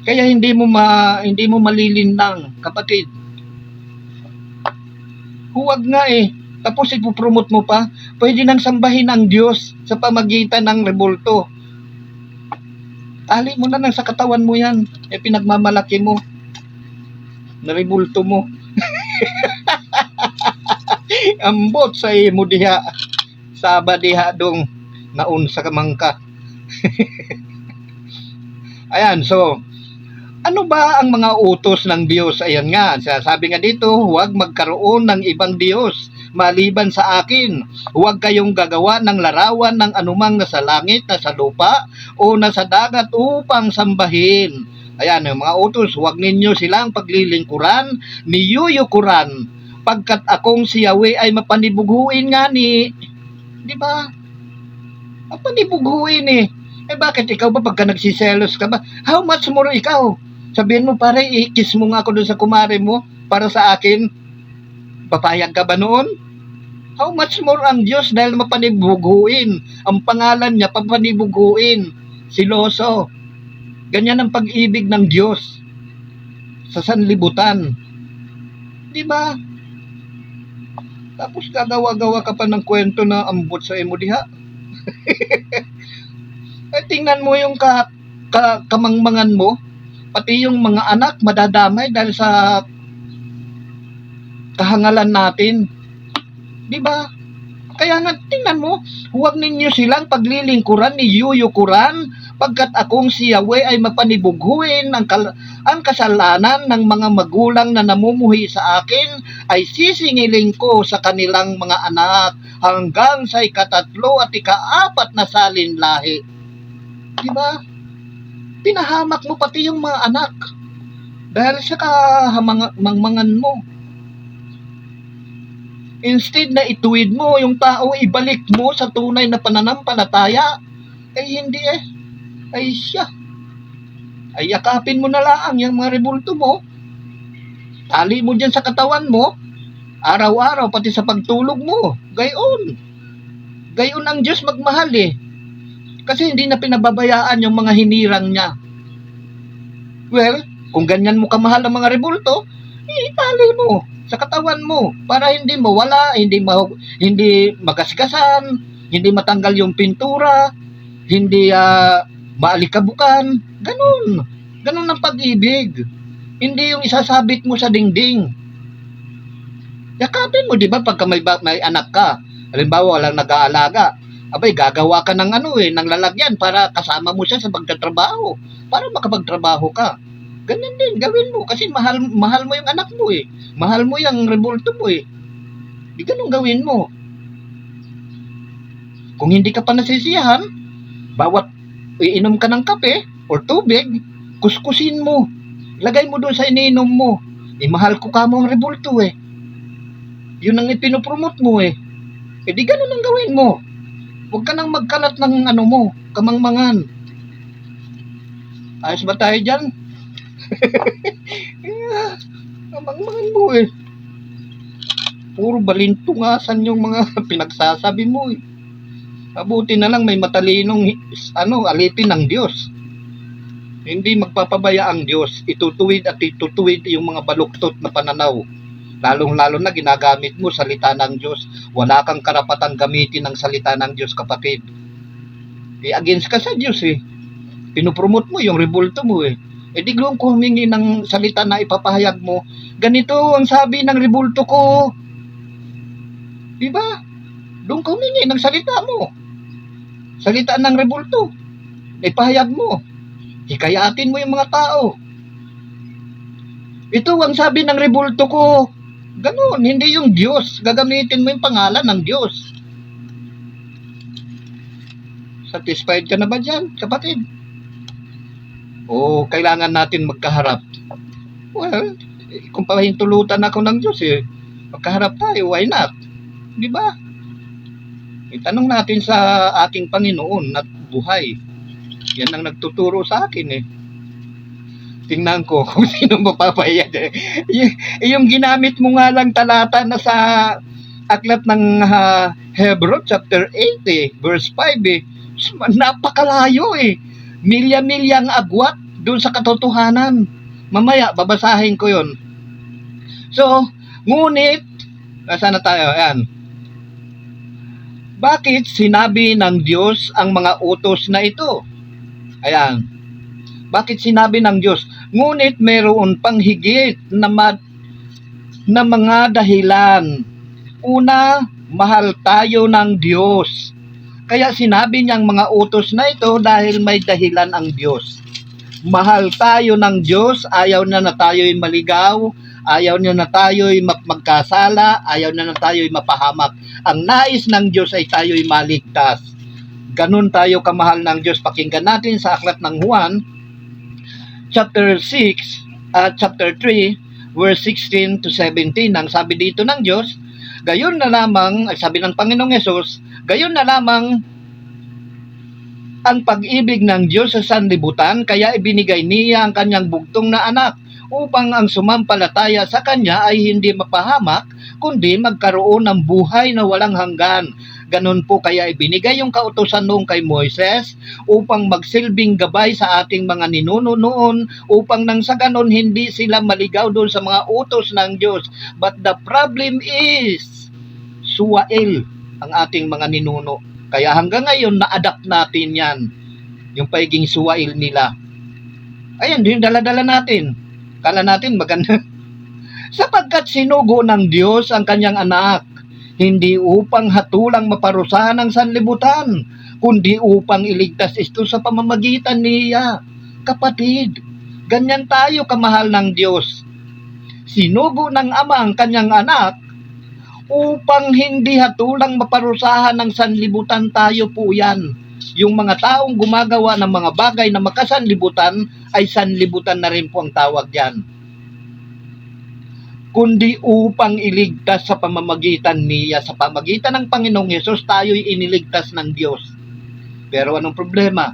Kaya hindi mo malilindang, kapatid. Huwag nga eh. Tapos ipopromote mo pa. Pwede nang sambahin ang Diyos sa pamagitan ng rebulto. Tali mo na lang sa katawan mo yan. Pinagmamalaki mo. Na rebulto mo. Ambot sa imo diha, saba diha dong naun sa kamangka. Ayan, so ano ba ang mga utos ng Diyos? Ayan nga, sabi nga dito, huwag magkaroon ng ibang Diyos maliban sa akin. Huwag kayong gagawa ng larawan ng anumang nasa langit, nasa lupa, o nasa dagat upang sambahin. Ayan, yung mga utos, huwag ninyo silang paglilingkuran, niyuyukuran, pagkat akong si Yahweh ay mapanibuguin nga ni. Di ba? Mapanibuguin eh. Bakit ikaw ba pagka nagsiselos ka ba? How much more ikaw? Sabihin mo, pare, i-kiss mo nga ako doon sa kumare mo para sa akin. Papayag ka ba noon? How much more ang Diyos dahil mapanibuguin. Ang pangalan niya, papanibuguin. Siloso. Ganyan ang pag-ibig ng Diyos sa sanlibutan. Di ba? Tapos gagawa-gawa ka pa ng kwento na ambot sa imo diha. Tingnan mo yung kamangmangan mo, pati yung mga anak madadamay dahil sa kahangalan natin. Di ba? Kaya nga, tingnan mo, huwag ninyo silang paglilingkuran ni yuyukuran, pagkat akong si Yahweh ay mapanibughuin ang kasalanan ng mga magulang na namumuhi sa akin, ay sisingiling ko sa kanilang mga anak hanggang sa ikatatlo at ikaapat na salin lahi. Di ba? Pinahamak mo pati yung mga anak dahil sa kahamangmangan mo. Instead na ituwid mo yung tao, ibalik mo sa tunay na pananampalataya, ay hindi ay siya. Ay yakapin mo na lang yung mga rebulto mo, tali mo dyan sa katawan mo, araw-araw pati sa pagtulog mo, gayon ang Diyos magmahal kasi hindi na pinababayaan yung mga hinirang niya. Well, kung ganyan mo kamahal ang mga rebulto, itali mo sa katawan mo para hindi mawala, hindi magasgasan, hindi matanggal yung pintura, hindi maalikabukan. Ganun ang pag-ibig. Hindi yung isasabit mo sa dingding. Yakapin mo, di ba, pagka may anak ka, halimbawa walang nag-aalaga, abay, gagawa ka ng ng lalagyan para kasama mo siya sa pagtatrabaho, para makapagtrabaho ka. Ganyan din, gawin mo, kasi mahal mo yung anak mo mahal mo yung rebulto mo di ganun gawin mo. Kung hindi ka pa nasisiyahan, bawat iinom ka ng kape or tubig, kuskusin mo, lagay mo doon sa iniinom mo, mahal ko ka mo ang rebulto yun ang ipinopromote mo di ganun ang gawin mo. Huwag ka nang magkalat ng mo, kamangmangan. Ayos ba tayo dyan? Kamangmangan mo Puro balintungasan yung mga pinagsasabi mo Mabuti na lang may matalinong alipin ng Diyos. Hindi magpapabaya ang Diyos. Itutuwid at itutuwid yung mga baluktot na pananaw. Lalong-lalo na ginagamit mo salita ng Diyos. Wala kang karapatang gamitin ang salita ng Diyos, kapatid. Against ka sa Diyos Pinopromote mo yung rebulto mo di glong ko humingi ng salita na ipapahayag mo. Ganito ang sabi ng rebulto ko. Diba? Doon ka humingi ng salita mo. Salita ng rebulto. Ipahayag mo. Hikayatin mo yung mga tao. Ito ang sabi ng rebulto ko. Ganun, hindi yung Diyos. Gagamitin mo yung pangalan ng Diyos. Satisfied ka na ba dyan, kapatid? O kailangan natin magkaharap? Well, kung pahintulutan ako ng Diyos magkaharap tayo, why not? Di ba? Itanong natin sa ating Panginoon at buhay. Yan ang nagtuturo sa akin Tingnan ko kung sino mapapayag yung ginamit mo nga lang talata na sa aklat ng Hebrew chapter 8 verse 5 napakalayo milya-milyang agwat doon sa katotohanan. Mamaya babasahin ko yon. So, ngunit nasaan na tayo? Ayan. Bakit sinabi ng Diyos ang mga utos na ito? Ayan. Bakit sinabi ng Diyos? Ngunit mayroon pang higit na mga dahilan. Una, mahal tayo ng Diyos. Kaya sinabi niyang mga utos na ito dahil may dahilan ang Diyos. Mahal tayo ng Diyos, ayaw na tayo'y maligaw, ayaw niya na tayo'y magkasala, ayaw na tayo'y mapahamak. Ang nais ng Diyos ay tayo'y maligtas. Ganun tayo kamahal ng Diyos. Pakinggan natin sa aklat ng Juan, chapter 6, chapter 3, verse 16 to 17. Ang sabi dito ng Diyos, gayon na lamang, sabi ng Panginoong Hesus, gayon na lamang ang pag-ibig ng Diyos sa sanlibutan, kaya ibinigay niya ang kanyang bugtong na anak upang ang sumampalataya sa kanya ay hindi mapahamak, kundi magkaroon ng buhay na walang hanggan. Ganon po kaya ibinigay yung kautusan noong kay Moises upang magsilbing gabay sa ating mga ninuno noon, upang nang sa ganon hindi sila maligaw doon sa mga utos ng Diyos. But the problem is, suwail ang ating mga ninuno. Kaya hanggang ngayon, na-adapt natin yan. Yung paiging suwail nila. Ayan, yung dala-dala natin. Kala natin maganda. Sapagkat sinugo ng Diyos ang kanyang anak, hindi upang hatulang maparusahan ang sanlibutan, kundi upang iligtas ito sa pamamagitan niya. Kapatid, ganyan tayo kamahal ng Diyos. Sinugo ng Ama ang kanyang anak, upang hindi hatulang maparusahan ng sanlibutan tayo po yan. Yung mga taong gumagawa ng mga bagay na makasanlibutan ay sanlibutan na rin po ang tawag yan. Kundi upang iligtas sa pamamagitan niya, sa pamamagitan ng Panginoong Hesus, tayo'y iniligtas ng Diyos. Pero anong problema?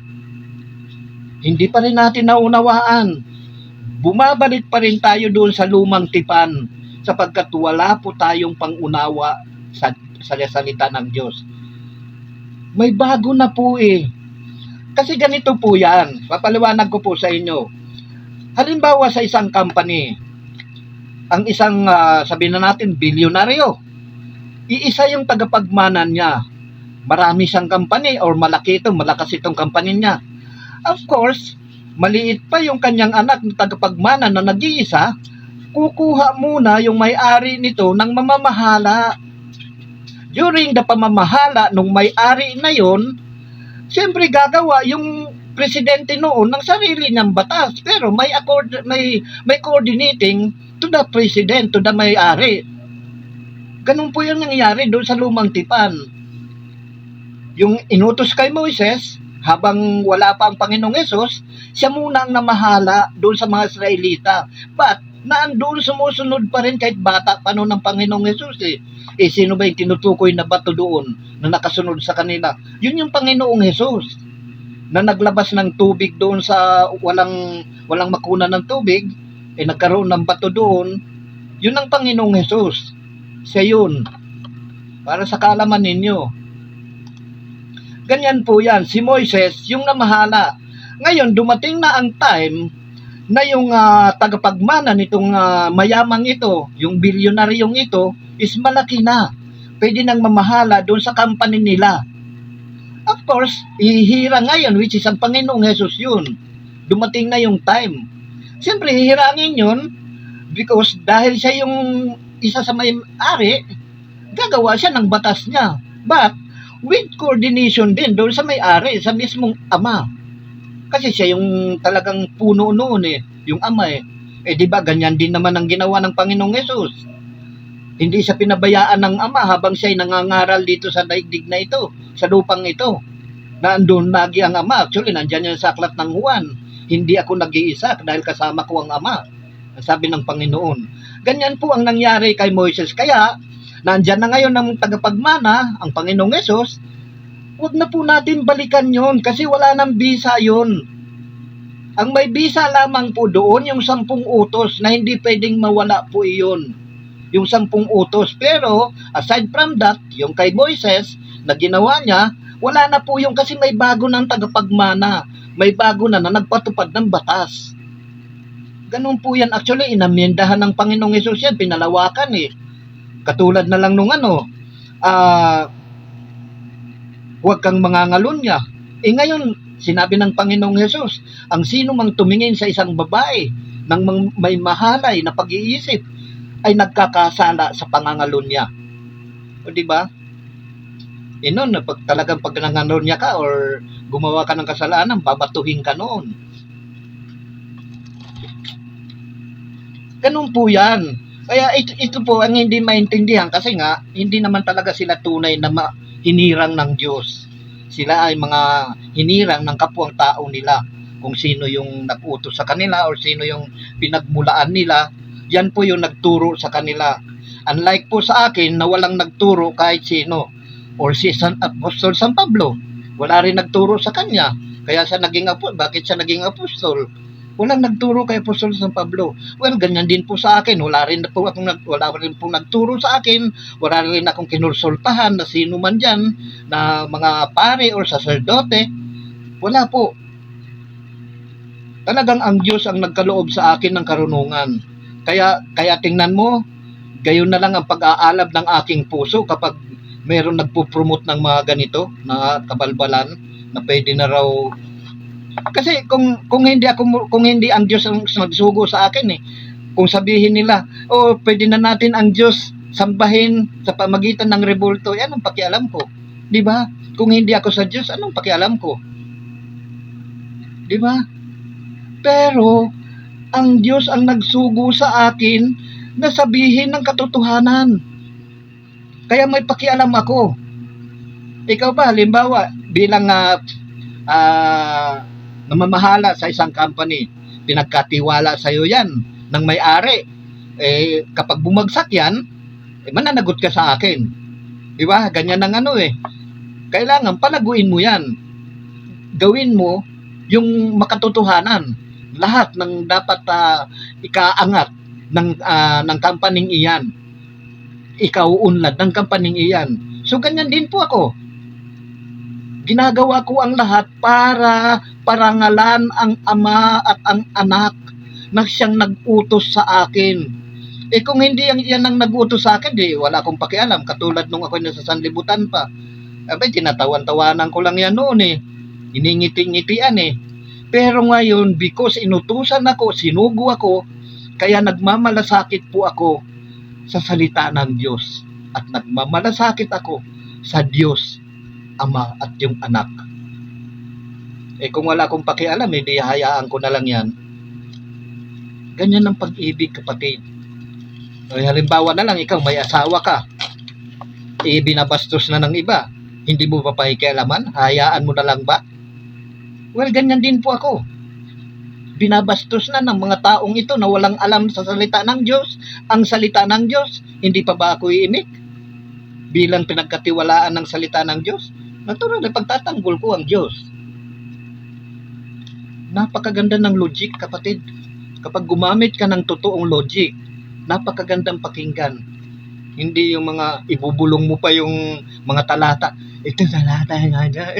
Hindi pa rin natin naunawaan. Bumabalik pa rin tayo doon sa lumang tipan, sapagkat wala po tayong pangunawa sa salita ng Diyos. May bago na po eh. Kasi ganito po yan. Papaliwanag ko po sa inyo. Halimbawa sa isang company, ang isang, sabihin na natin, bilyonaryo. Iisa yung tagapagmana niya. Marami siyang company or malaki ito, malakas itong company niya. Of course, maliit pa yung kanyang anak na tagapagmana na nag-iisa, kukuha muna yung may-ari nito ng mamamahala. During the pamamahala nung may-ari na yon, siyempre gagawa yung presidente noon ng sarili niyang batas, pero may coordinating to the president, to the may-ari. Ganun po yung nangyayari doon sa lumang tipan. Yung inutos kay Moises, habang wala pa ang Panginoong Hesus, siya muna ang namahala doon sa mga Israelita. But naandun sumusunod pa rin kahit bata pa noon ng Panginoong Hesus eh. Eh sino ba yung tinutukoy na bato doon na nakasunod sa kanila? Yun yung Panginoong Hesus na naglabas ng tubig doon sa walang makuna ng tubig, eh nagkaroon ng bato doon. Yun ang Panginoong Hesus. Siya yun. Para sa kaalaman ninyo. Ganyan po yan. Si Moises yung namahala. Ngayon dumating na ang time na yung tagapagmana nitong mayamang ito, yung bilyonaryong ito, is malaki na. Pwede nang mamahala doon sa company nila. Of course, ihira ngayon, which is ang Panginoong Hesus yun. Dumating na yung time. Siyempre, hihirangin yun because dahil siya yung isa sa may-ari, gagawa siya ng batas niya. But, with coordination din doon sa may-ari, sa mismong ama. Kasi siya yung talagang puno noon eh, yung ama eh. Eh di ba ganyan din naman ang ginawa ng Panginoong Hesus. Hindi siya pinabayaan ng ama habang siya ay nangangaral dito sa daigdig na ito, sa lupang ito. Naandun lagi ang ama. Actually, nandyan yung sa aklat ng Juan. Hindi ako nag-iisa dahil kasama ko ang ama. Sabi ng Panginoon. Ganyan po ang nangyari kay Moises. Kaya, nandyan na ngayon ang tagapagmana, ang Panginoong Hesus. Huwag na po natin balikan yon kasi wala nang bisa yon. Ang may bisa lamang po doon yung 10 utos na hindi pwedeng mawala po iyon. Yung 10 utos. Pero aside from that, yung kay Moises na ginawa niya, wala na po yung kasi may bago ng tagapagmana. May bago na nagpatupad ng batas. Ganun po yan. Actually, inamyendahan ng Panginoong Hesus yan. Pinalawakan eh. Katulad na lang nung huwag kang mangangalunya. Eh ngayon, sinabi ng Panginoong Hesus, ang sino mang tumingin sa isang babae ng may mahalay na pag-iisip ay nagkakasala sa pangangalunya. O di ba? Eh noon, talagang pag nangangalunya ka or gumawa ka ng kasalanan, babatuhin ka noon. Ganun po yan. Kaya ito po ang hindi maintindihan kasi nga, hindi naman talaga sila tunay na hinirang ng Diyos. Sila ay mga hinirang ng kapwang tao nila. Kung sino yung nag-utos sa kanila or sino yung pinagmulaan nila, yan po yung nagturo sa kanila. Unlike po sa akin na walang nagturo kahit sino or si Apostol San Pablo. Wala rin nagturo sa kanya. Kaya siya naging bakit siya naging apostol? Walang nagturo kay Apostol San Pablo. Well, ganyan din po sa akin. Wala rin po nagturo sa akin. Wala rin akong kinonsultahan na sino man diyan na mga pare or saserdote. Wala po. Talagang ang Diyos ang nagkaloob sa akin ng karunungan. Kaya tingnan mo, gayon na lang ang pag-aalab ng aking puso kapag mayroon nagpo-promote ng mga ganito na kabalbalan na pwede na raw. Kasi kung hindi ang Diyos ang nagsugo sa akin kung sabihin nila, pwede na natin ang Diyos sambahin sa pamagitan ng rebulto, yan ang pakialam ko. 'Di ba? Kung hindi ako sa Diyos, anong pakialam ko? 'Di ba? Pero ang Diyos ang nagsugo sa akin na sabihin ng katotohanan. Kaya may pakialam ako. Ikaw ba, halimbawa, bilang namamahala sa isang company, pinagkatiwala sa iyo yan ng may-ari. Kapag bumagsak yan, mananagot ka sa akin. Di ba? Ganyan ang Kailangan palaguin mo yan. Gawin mo yung makatotohanan. Lahat ng dapat ikaangat ng kampaning iyan. Ikaw unlad ng kampaning iyan. So ganyan din po ako. Ginagawa ko ang lahat para parangalan ang Ama at ang Anak na siyang nag-utos sa akin. Kung hindi yan ang nag-utos sa akin, wala akong pakialam. Katulad nung ako nasa sanlibutan pa. Tinatawan-tawanan ko lang yan noon Iningiti-ngitian Pero ngayon, because inutusan ako, sinugo ako, kaya nagmamalasakit po ako sa salita ng Diyos. At nagmamalasakit ako sa Diyos, Ama at yung Anak. Kung wala akong pakialam, di hayaan ko na lang yan. Ganyan ang pag-ibig, kapatid. Halimbawa na lang, ikaw may asawa ka. Binabastos na ng iba. Hindi mo pa pakikialaman? Hayaan mo na lang ba? Well, ganyan din po ako. Binabastos na ng mga taong ito na walang alam sa salita ng Diyos. Ang salita ng Diyos, hindi pa ba ako iimik? Bilang pinagkatiwalaan ng salita ng Diyos? Natural na pagtatanggol ko ang Diyos. Napakaganda ng logic, kapatid. Kapag gumamit ka ng totoong logic, napakagandang pakinggan. Hindi yung mga ibubulong mo pa yung mga talata. Ito talata nga dyan.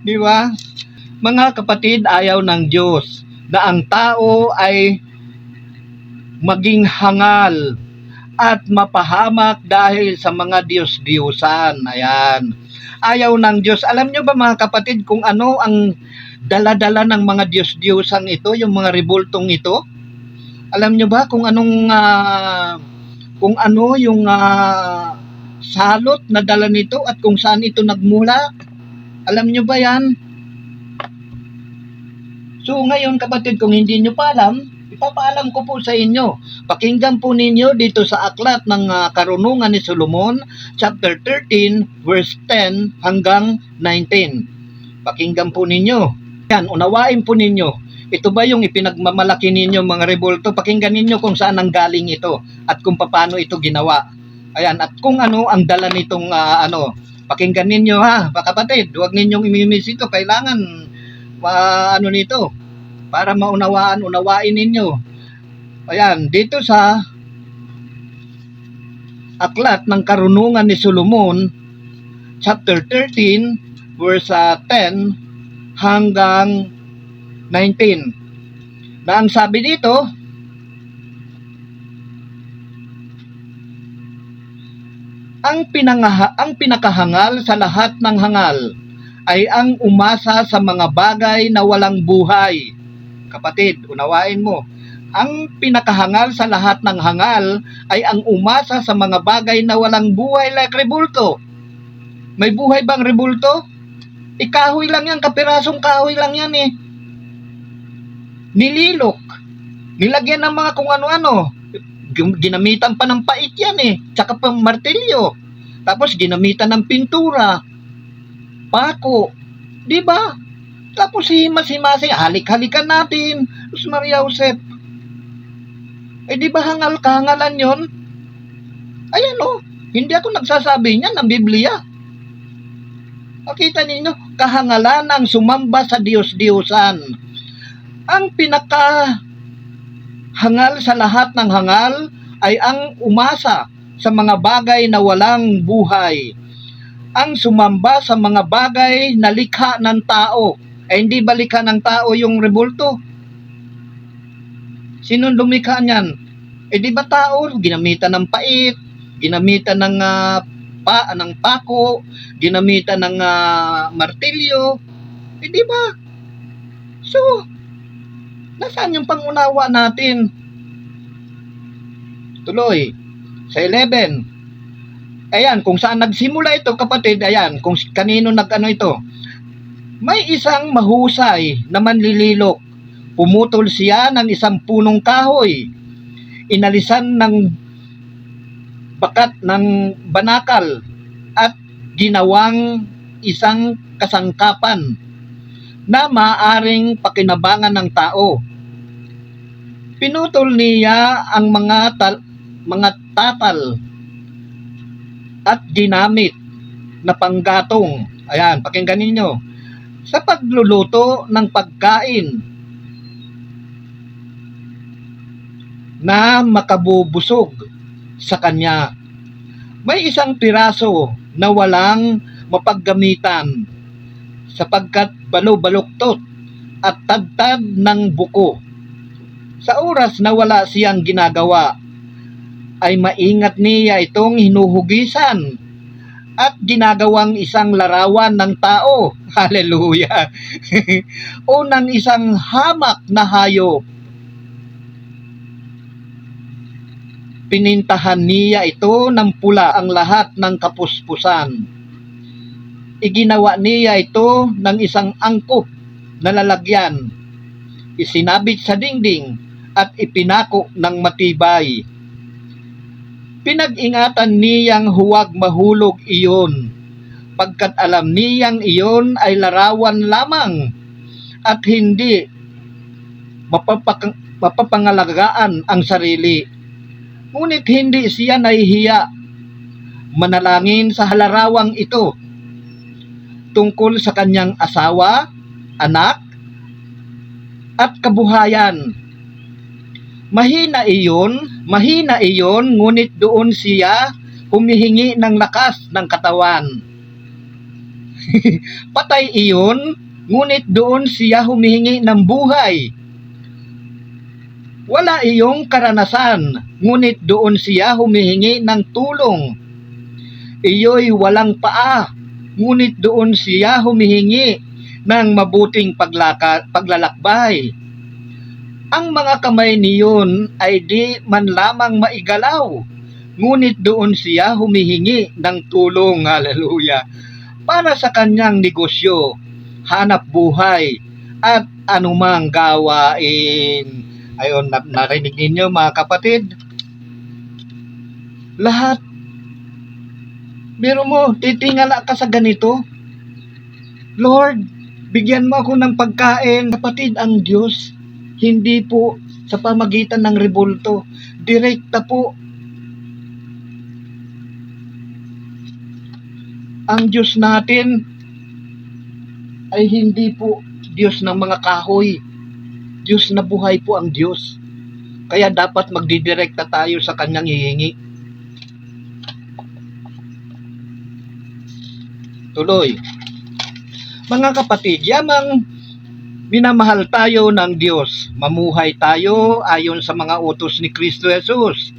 Di ba? Mga kapatid, ayaw ng Diyos na ang tao ay maging hangal at mapahamak dahil sa mga Diyos-Diyosan. Ayan. Ayaw ng Diyos. Alam nyo ba mga kapatid kung ano ang dala-dala ng mga Diyos-Diyosan ito, yung mga rebultong ito? Alam nyo ba kung anong yung salot na dala nito at kung saan ito nagmula? Alam nyo ba yan? So ngayon kapatid, kung hindi nyo pa alam, ipapaalam ko po sa inyo. Pakinggan po ninyo dito sa aklat ng Karunungan ni Solomon, chapter 13, verse 10 hanggang 19. Pakinggan po ninyo. Yan, unawain po ninyo. Ito ba yung ipinagmamalaki ninyo mga rebulto? Pakinggan ninyo kung saan ang galing ito at kung paano ito ginawa. Ayan, at kung ano ang dala nitong pakinggan ninyo kapatid. Huwag ninyong imimiss ito. Kailangan nito para unawain ninyo. Ayan, dito sa aklat ng Karunungan ni Solomon, chapter 13, verse 10 hanggang 19. Na ang sabi dito, ang pinakahangal sa lahat ng hangal ay ang umasa sa mga bagay na walang buhay. Kapatid, unawain mo. Ang pinakahangal sa lahat ng hangal ay ang umasa sa mga bagay na walang buhay like rebulto. May buhay bang rebulto? Kahoy lang yan, kapirasong kahoy lang yan Nililok. Nilagyan ng mga kung ano-ano. Ginamitan pa ng pait yan Tsaka pa martilyo. Tapos ginamitan ng pintura. Pako. Diba? Tapos himas-himasing, halik-halikan natin. Diyos Maria Josep. Diba hangal-kahangalan yon? Ayan hindi ako nagsasabi niyan ng Biblia. Makita ninyo, kahangalan ang sumamba sa Diyos-Diyosan. Ang pinakahangal sa lahat ng hangal ay ang umasa sa mga bagay na walang buhay. Ang sumamba sa mga bagay na likha ng tao. Hindi ba likha ng tao yung rebulto? Sino lumikha niyan? Di ba tao? Ginamitan ng pait, ginamitan ng pako, ginamitan ng martilyo. Di ba? So, nasaan yung pangunawa natin? Tuloy. Sa 11. Ayan, kung saan nagsimula ito, kapatid, ayan, kung kanino nag-ano ito. May isang mahusay na manlililok. Pumutol siya ng isang punong kahoy. Inalisan ng bakat ng banakal at ginawang isang kasangkapan na maaring pakinabangan ng tao. Pinutol niya ang mga tatal at ginamit na panggatong. Ayan, pakinggan ninyo. Sa pagluluto ng pagkain na makabubusog sa kanya. May isang piraso na walang mapaggamitan sapagkat balo-baluktot at tagtad ng buko. Sa oras na wala siyang ginagawa, ay maingat niya itong hinuhugisan at ginagawang isang larawan ng tao. Hallelujah! O ng isang hamak na hayop. Pinintahan niya ito ng pula ang lahat ng kapuspusan. Iginawa niya ito ng isang angkop na lalagyan. Isinabit sa dingding at ipinako ng matibay. Pinag-ingatan niyang huwag mahulog iyon, pagkat alam niyang iyon ay larawan lamang at hindi mapapangalagaan ang sarili. Ngunit hindi siya nahihiya manalangin sa halarawang ito tungkol sa kanyang asawa, anak, at kabuhayan. Mahina iyon, ngunit doon siya humihingi ng lakas ng katawan. Patay iyon, ngunit doon siya humihingi ng buhay. Wala iyong karanasan, ngunit doon siya humihingi ng tulong. Iyo'y walang paa, ngunit doon siya humihingi ng mabuting paglalakbay. Ang mga kamay niyon ay di man lamang maigalaw, ngunit doon siya humihingi ng tulong. Hallelujah! Para sa kanyang negosyo, hanap buhay, at anumang gawain. Ayun, narinig ninyo mga kapatid. Lahat. Biro mo, titingala ka sa ganito. Lord, bigyan mo ako ng pagkain. Kapatid, ang Diyos, hindi po sa pamagitan ng rebulto. Direkta po. Ang Diyos natin ay hindi po Diyos ng mga kahoy. Diyos na buhay po ang Diyos. Kaya dapat magdidirekta tayo sa kanyang hihingi. Tuloy. Mga kapatid, yamang minamahal tayo ng Diyos, mamuhay tayo ayon sa mga utos ni Kristo Jesus.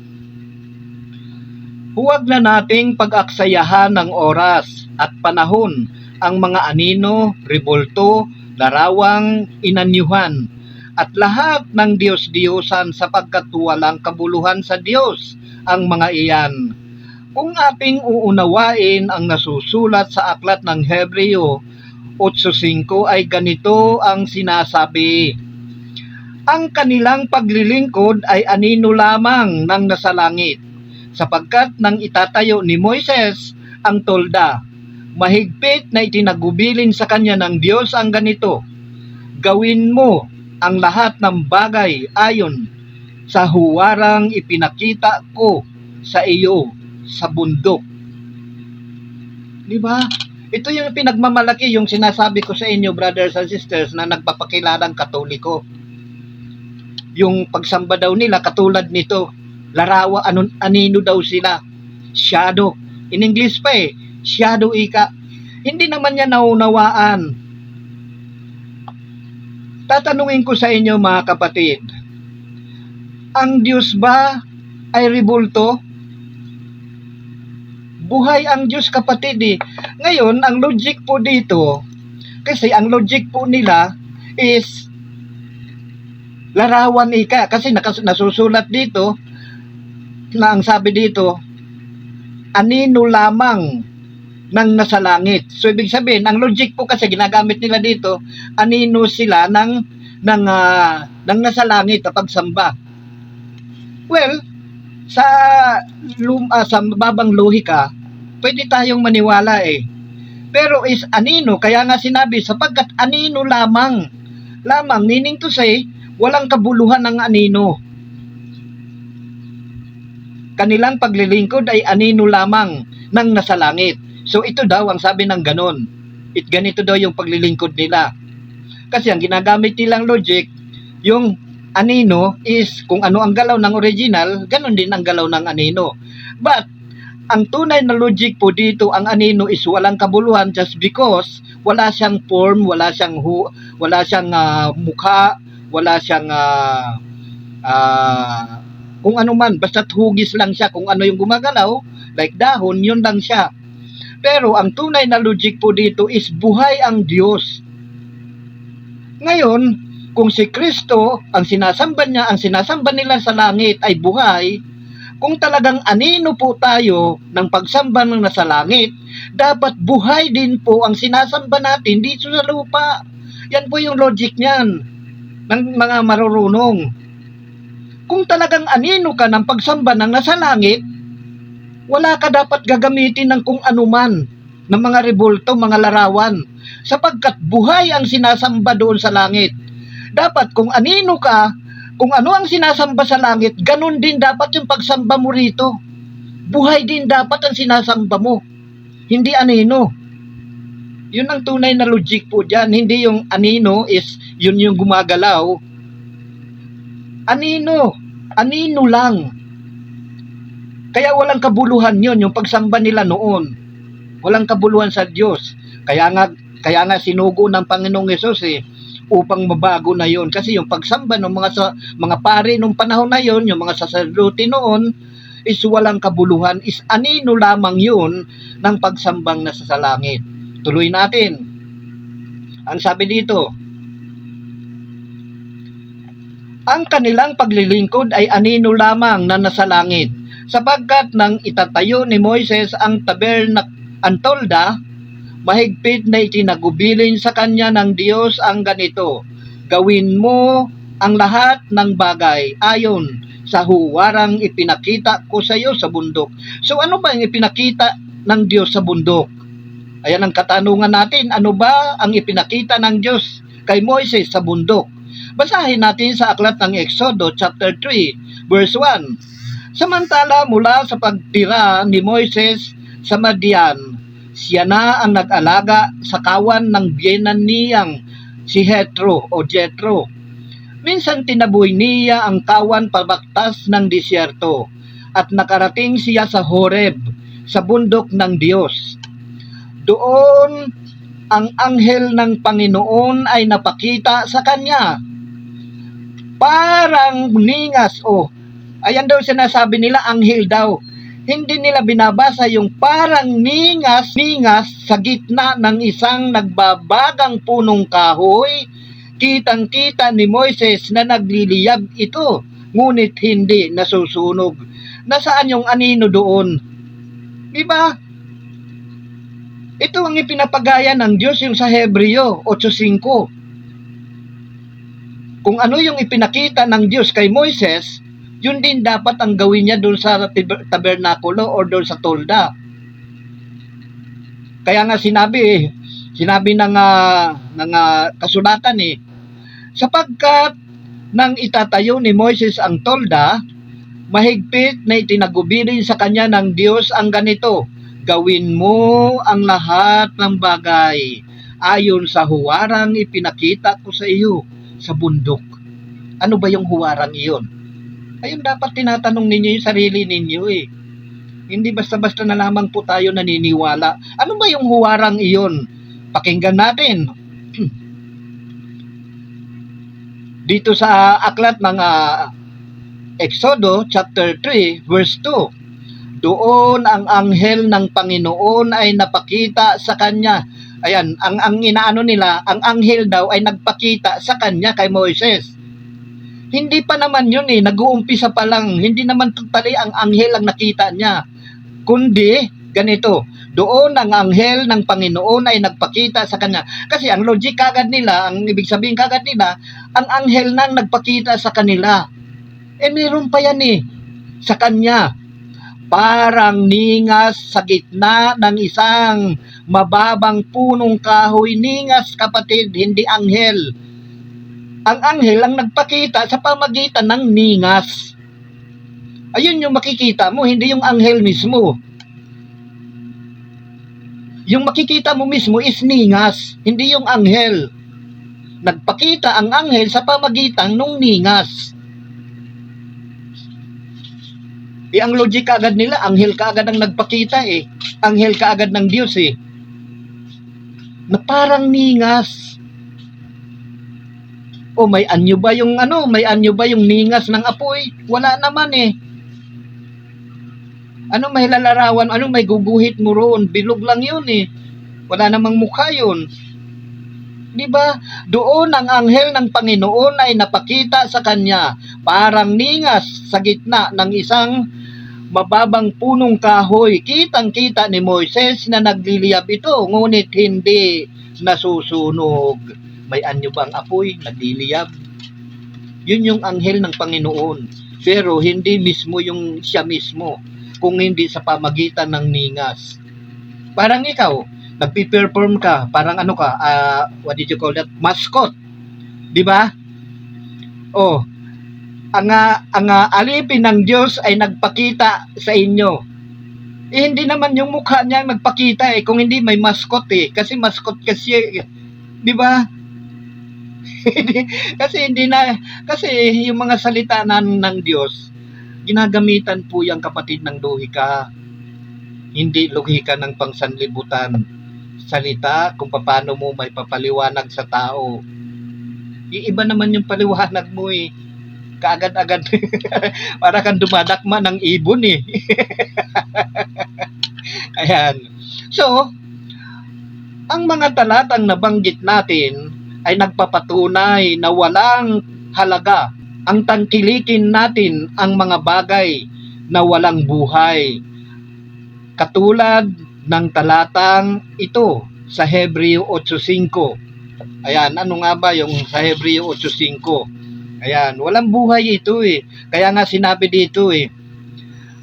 Huwag na nating pag-aksayahan ng oras at panahon ang mga anino, rebulto, larawang inanyuhan, at lahat ng Diyos-Diyosan sapagkat walang kabuluhan sa Diyos ang mga iyan. Kung ating uunawain ang nasusulat sa aklat ng Hebreo 8:5 ay ganito ang sinasabi. Ang kanilang paglilingkod ay anino lamang ng nasa langit, sapagkat nang itatayo ni Moises ang tolda, mahigpit na itinagubilin sa kanya ng Diyos ang ganito, gawin mo ang lahat ng bagay ayon sa huwarang ipinakita ko sa iyo sa bundok. Di ba? Ito yung pinagmamalaki, yung sinasabi ko sa inyo, brothers and sisters, na nagpapakilalang Katoliko. Yung pagsamba daw nila, katulad nito, larawa, anino daw sila, shadow. In English pa shadow ika. Hindi naman niya naunawaan. Tatanungin ko sa inyo mga kapatid, ang Diyos ba ay rebulto? Buhay ang Diyos kapatid Ngayon, ang logic po dito, kasi ang logic po nila is larawan ika. Kasi nasusulat dito na ang sabi dito, anino lamang ng nasa langit. So, ibig sabihin, ang logic po kasi ginagamit nila dito, anino sila ng nasa langit kapag samba. Well, sa mababang lohika, pwede tayong maniwala Pero is anino, kaya nga sinabi, sapagkat anino lamang, meaning to say, walang kabuluhan ng anino. Kanilang paglilingkod ay anino lamang ng nasa langit. So ito daw ang sabi ng ganon. Ganito daw yung paglilingkod nila. Kasi ang ginagamit nilang logic, yung anino is kung ano ang galaw ng original, ganon din ang galaw ng anino. But ang tunay na logic po dito, ang anino is walang kabuluhan just because wala siyang form, wala siyang mukha, wala siyang kung ano man, basta't hugis lang siya, kung ano yung gumagalaw, like dahon, yun lang siya. Pero ang tunay na logic po dito is buhay ang Diyos. Ngayon, kung si Kristo, ang sinasamba nila sa langit ay buhay, kung talagang anino po tayo ng pagsamba ng nasa langit, dapat buhay din po ang sinasamba natin dito sa lupa. Yan po yung logic niyan ng mga marurunong. Kung talagang anino ka ng pagsamba ng nasa langit, wala ka dapat gagamitin ng kung anuman, ng mga rebulto, mga larawan, sapagkat buhay ang sinasamba doon sa langit. Dapat kung anino ka, kung ano ang sinasamba sa langit, ganun din dapat yung pagsamba mo rito. Buhay din dapat ang sinasamba mo, hindi anino. Yun ang tunay na logic po dyan. Hindi yung anino is yun yung gumagalaw. Anino lang. Kaya walang kabuluhan yun, yung pagsamba nila noon. Walang kabuluhan sa Diyos. Kaya nga sinugo ng Panginoong Hesus upang mabago na yon. Kasi yung pagsamba ng mga pari nung panahon na yon, yung mga saserdote noon, is walang kabuluhan, is anino lamang yun ng pagsambang nasa sa langit. Tuloy natin. Ang sabi dito, ang kanilang paglilingkod ay anino lamang na nasa langit, sapagkat nang itatayo ni Moises ang tolda, mahigpit na itinagubilin sa kanya ng Diyos ang ganito, gawin mo ang lahat ng bagay ayon sa huwarang ipinakita ko sa iyo sa bundok. So ano ba ang ipinakita ng Diyos sa bundok? Ayan ang katanungan natin, ano ba ang ipinakita ng Diyos kay Moises sa bundok? Basahin natin sa aklat ng Exodo chapter 3 verse 1. Samantala mula sa pagtira ni Moises sa Madian, siya na ang nag-alaga sa kawan ng biyenan niyang si Jethro. Minsan tinaboy niya ang kawan pabaktas ng disyerto at nakarating siya sa Horeb, sa bundok ng Diyos. Doon ang anghel ng Panginoon ay napakita sa kanya. Parang ningas. Ayan daw sinasabi nila, anghel daw. Hindi nila binabasa yung parang ningas sa gitna ng isang nagbabagang punong kahoy. Kitang-kita ni Moises na nagliliyab ito, ngunit hindi nasusunog. Nasaan yung anino doon? Diba? Ito ang ipinapagaya ng Diyos yung sa Hebreo 8:5. Kung ano yung ipinakita ng Diyos kay Moises, yun din dapat ang gawin niya doon sa tabernakulo o doon sa tolda. Kaya nga sinabi ng kasulatan sapagkat nang itatayo ni Moises ang tolda, mahigpit na itinagubilin sa kanya ng Diyos ang ganito, gawin mo ang lahat ng bagay ayon sa huwarang ipinakita ko sa iyo sa bundok. Ano ba yung huwarang iyon? Ayun, dapat tinatanong ninyo yung sarili ninyo eh. Hindi basta-basta na lamang po tayo naniniwala. Ano ba yung huwarang iyon? Pakinggan natin. Dito sa aklat ng Exodo chapter 3 verse 2. Doon ang anghel ng Panginoon ay napakita sa kanya. Ayan, ang inaano nila, ang anghel daw ay nagpakita sa kanya kay Moises. Hindi pa naman yun eh, nag-uumpisa pa lang. Hindi naman totally ang anghel ang nakita niya. Kundi, ganito, doon ang anghel ng Panginoon ay nagpakita sa kanya. Kasi ang logic kagad nila, ang ibig sabihin kagad nila, ang anghel nang nagpakita sa kanila. Meron pa yan eh, sa kanya. Parang ningas sa gitna ng isang mababang punong kahoy. Ningas, kapatid, hindi anghel. Ang anghel ang nagpakita sa pamagitan ng ningas. Ayun yung makikita mo, hindi yung anghel mismo. Yung makikita mo mismo is ningas, hindi yung anghel. Nagpakita ang anghel sa pamagitan ng ningas. Ang logic kaagad nila, anghel kaagad ang nagpakita eh. Anghel kaagad ng Diyos eh. Na parang ningas. May anyo ba yung may anyo ba yung ningas ng apoy? Wala naman eh. Ano may lalarawan? Ano may guguhit mo roon? Bilog lang yun eh. Wala namang mukha yun. Diba? Doon ang anghel ng Panginoon ay napakita sa kanya. Parang ningas sa gitna ng isang mababang punong kahoy. Kitang-kita ni Moises na nagliliyab ito, ngunit hindi nasusunog. May anyo bang apoy? Nagliliyab. Yun yung anghel ng Panginoon. Pero hindi mismo yung siya mismo, kung hindi sa pamagitan ng ningas. Parang ikaw, nagpi-perform ka, parang what did you call that? Mascot. Di ba? Ang alipin ng Diyos ay nagpakita sa inyo. Hindi naman yung mukha niya magpakita kung hindi may mascot kasi mascot kasi, di ba? kasi yung mga salita ng Diyos, ginagamitan po yung kapatid ng lohika. Hindi lohika ng pangsanlibutan. Salita kung paano mo may papaliwanag sa tao. Iiba naman yung paliwanag mo eh. Kaagad-agad. Para kang dumadakma ng ibon eh. Ayan. So, ang mga talatang nabanggit natin ay nagpapatunay na walang halaga ang tangkilikin natin ang mga bagay na walang buhay. Katulad ng talatang ito sa Hebreo 8:5. Ayan, ano nga ba yung sa Hebreo 8:5? Ayan, walang buhay ito eh. Kaya nga sinabi dito eh,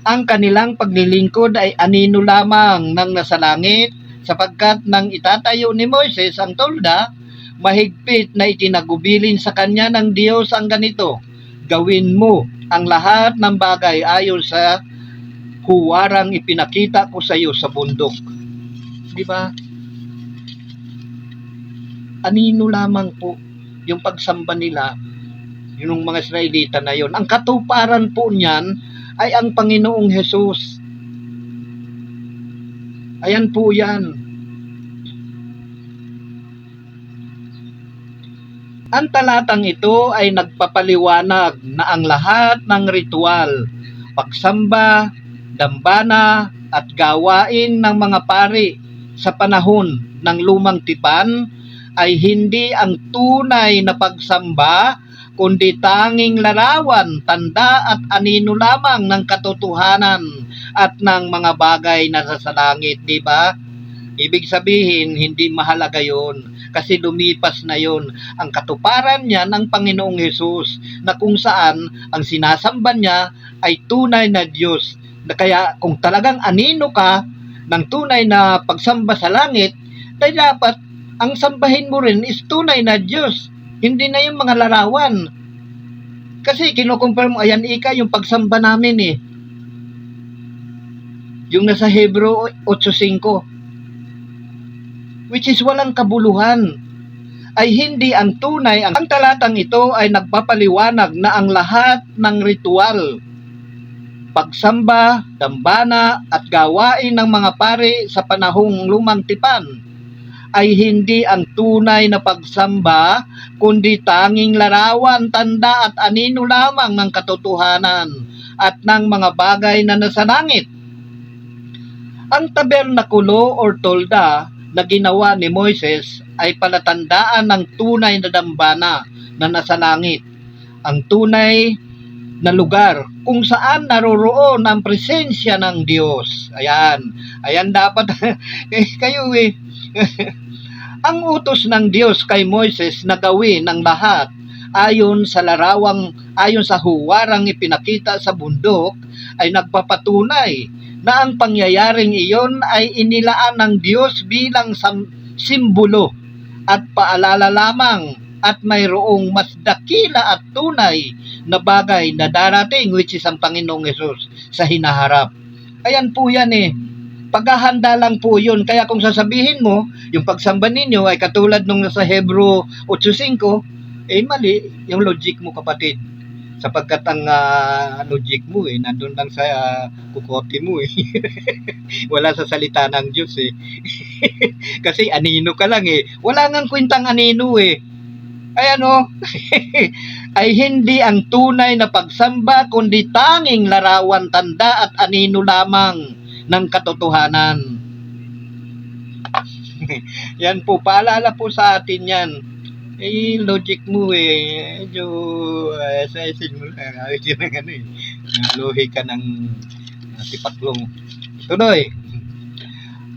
ang kanilang paglilingkod ay anino lamang ng nasa langit, sapagkat nang itatayo ni Moises ang tolda, mahigpit na itinagubilin sa kanya ng Diyos ang ganito, gawin mo ang lahat ng bagay ayon sa huwarang ipinakita ko sa iyo sa bundok. Di ba? Anino lamang po yung pagsamba nila, yung mga Israelita na yon. Ang katuparan po niyan ay ang Panginoong Hesus. Ayan po yan. Ang talatang ito ay nagpapaliwanag na ang lahat ng ritual, pagsamba, dambana at gawain ng mga pari sa panahon ng lumang tipan ay hindi ang tunay na pagsamba, kundi tanging larawan, tanda at anino lamang ng katotohanan at ng mga bagay na sa langit, di ba? Ibig sabihin, hindi mahalaga yon kasi lumipas na yon. Ang katuparan niya ng Panginoong Hesus na kung saan ang sinasamba niya ay tunay na Diyos. Kaya kung talagang anino ka ng tunay na pagsamba sa langit, ay dapat ang sambahin mo rin is tunay na Diyos. Hindi na yung mga larawan. Kasi kinukumpirm mo, ayan yung pagsamba namin eh. yung nasa Hebreo 8:5, which is walang kabuluhan, ay hindi ang tunay. Ang talatang ito ay nagpapaliwanag na ang lahat ng ritual, pagsamba, dambana at gawain ng mga pari sa panahong lumang tipan ay hindi ang tunay na pagsamba, kundi tanging larawan, tanda at anino lamang ng katotohanan at ng mga bagay na nasa langit. Ang tabernakulo or tolda na ginawa ni Moises ay palatandaan ng tunay na dambana na nasa langit, ang tunay na lugar kung saan naroroon ang presensya ng Diyos. Ayan dapat kayo ang utos ng Diyos kay Moises na gawin ng lahat ayon sa huwarang ipinakita sa bundok ay nagpapatunay na ang pangyayaring iyon ay inilaan ng Diyos bilang simbolo at paalala lamang, at mayroong mas dakila at tunay na bagay na darating, which is ang Panginoong Hesus sa hinaharap. Ayan po yan paghahanda lang po yun. Kaya kung sasabihin mo, yung pagsamba ninyo ay katulad nung nasa Hebreo 8:5, mali yung logic mo, kapatid. Sapagkat ang logic mo nandun lang sa kukote mo wala sa salita ng Diyos kasi anino ka lang wala ngang kwentang anino ay ay hindi ang tunay na pagsamba, kundi tanging larawan, tanda at anino lamang ng katotohanan. Yan po, paalala po sa atin yan. Logic mo medyo assassin mo lang. Yun ang luhi ka ng tipaklong. Tuloy.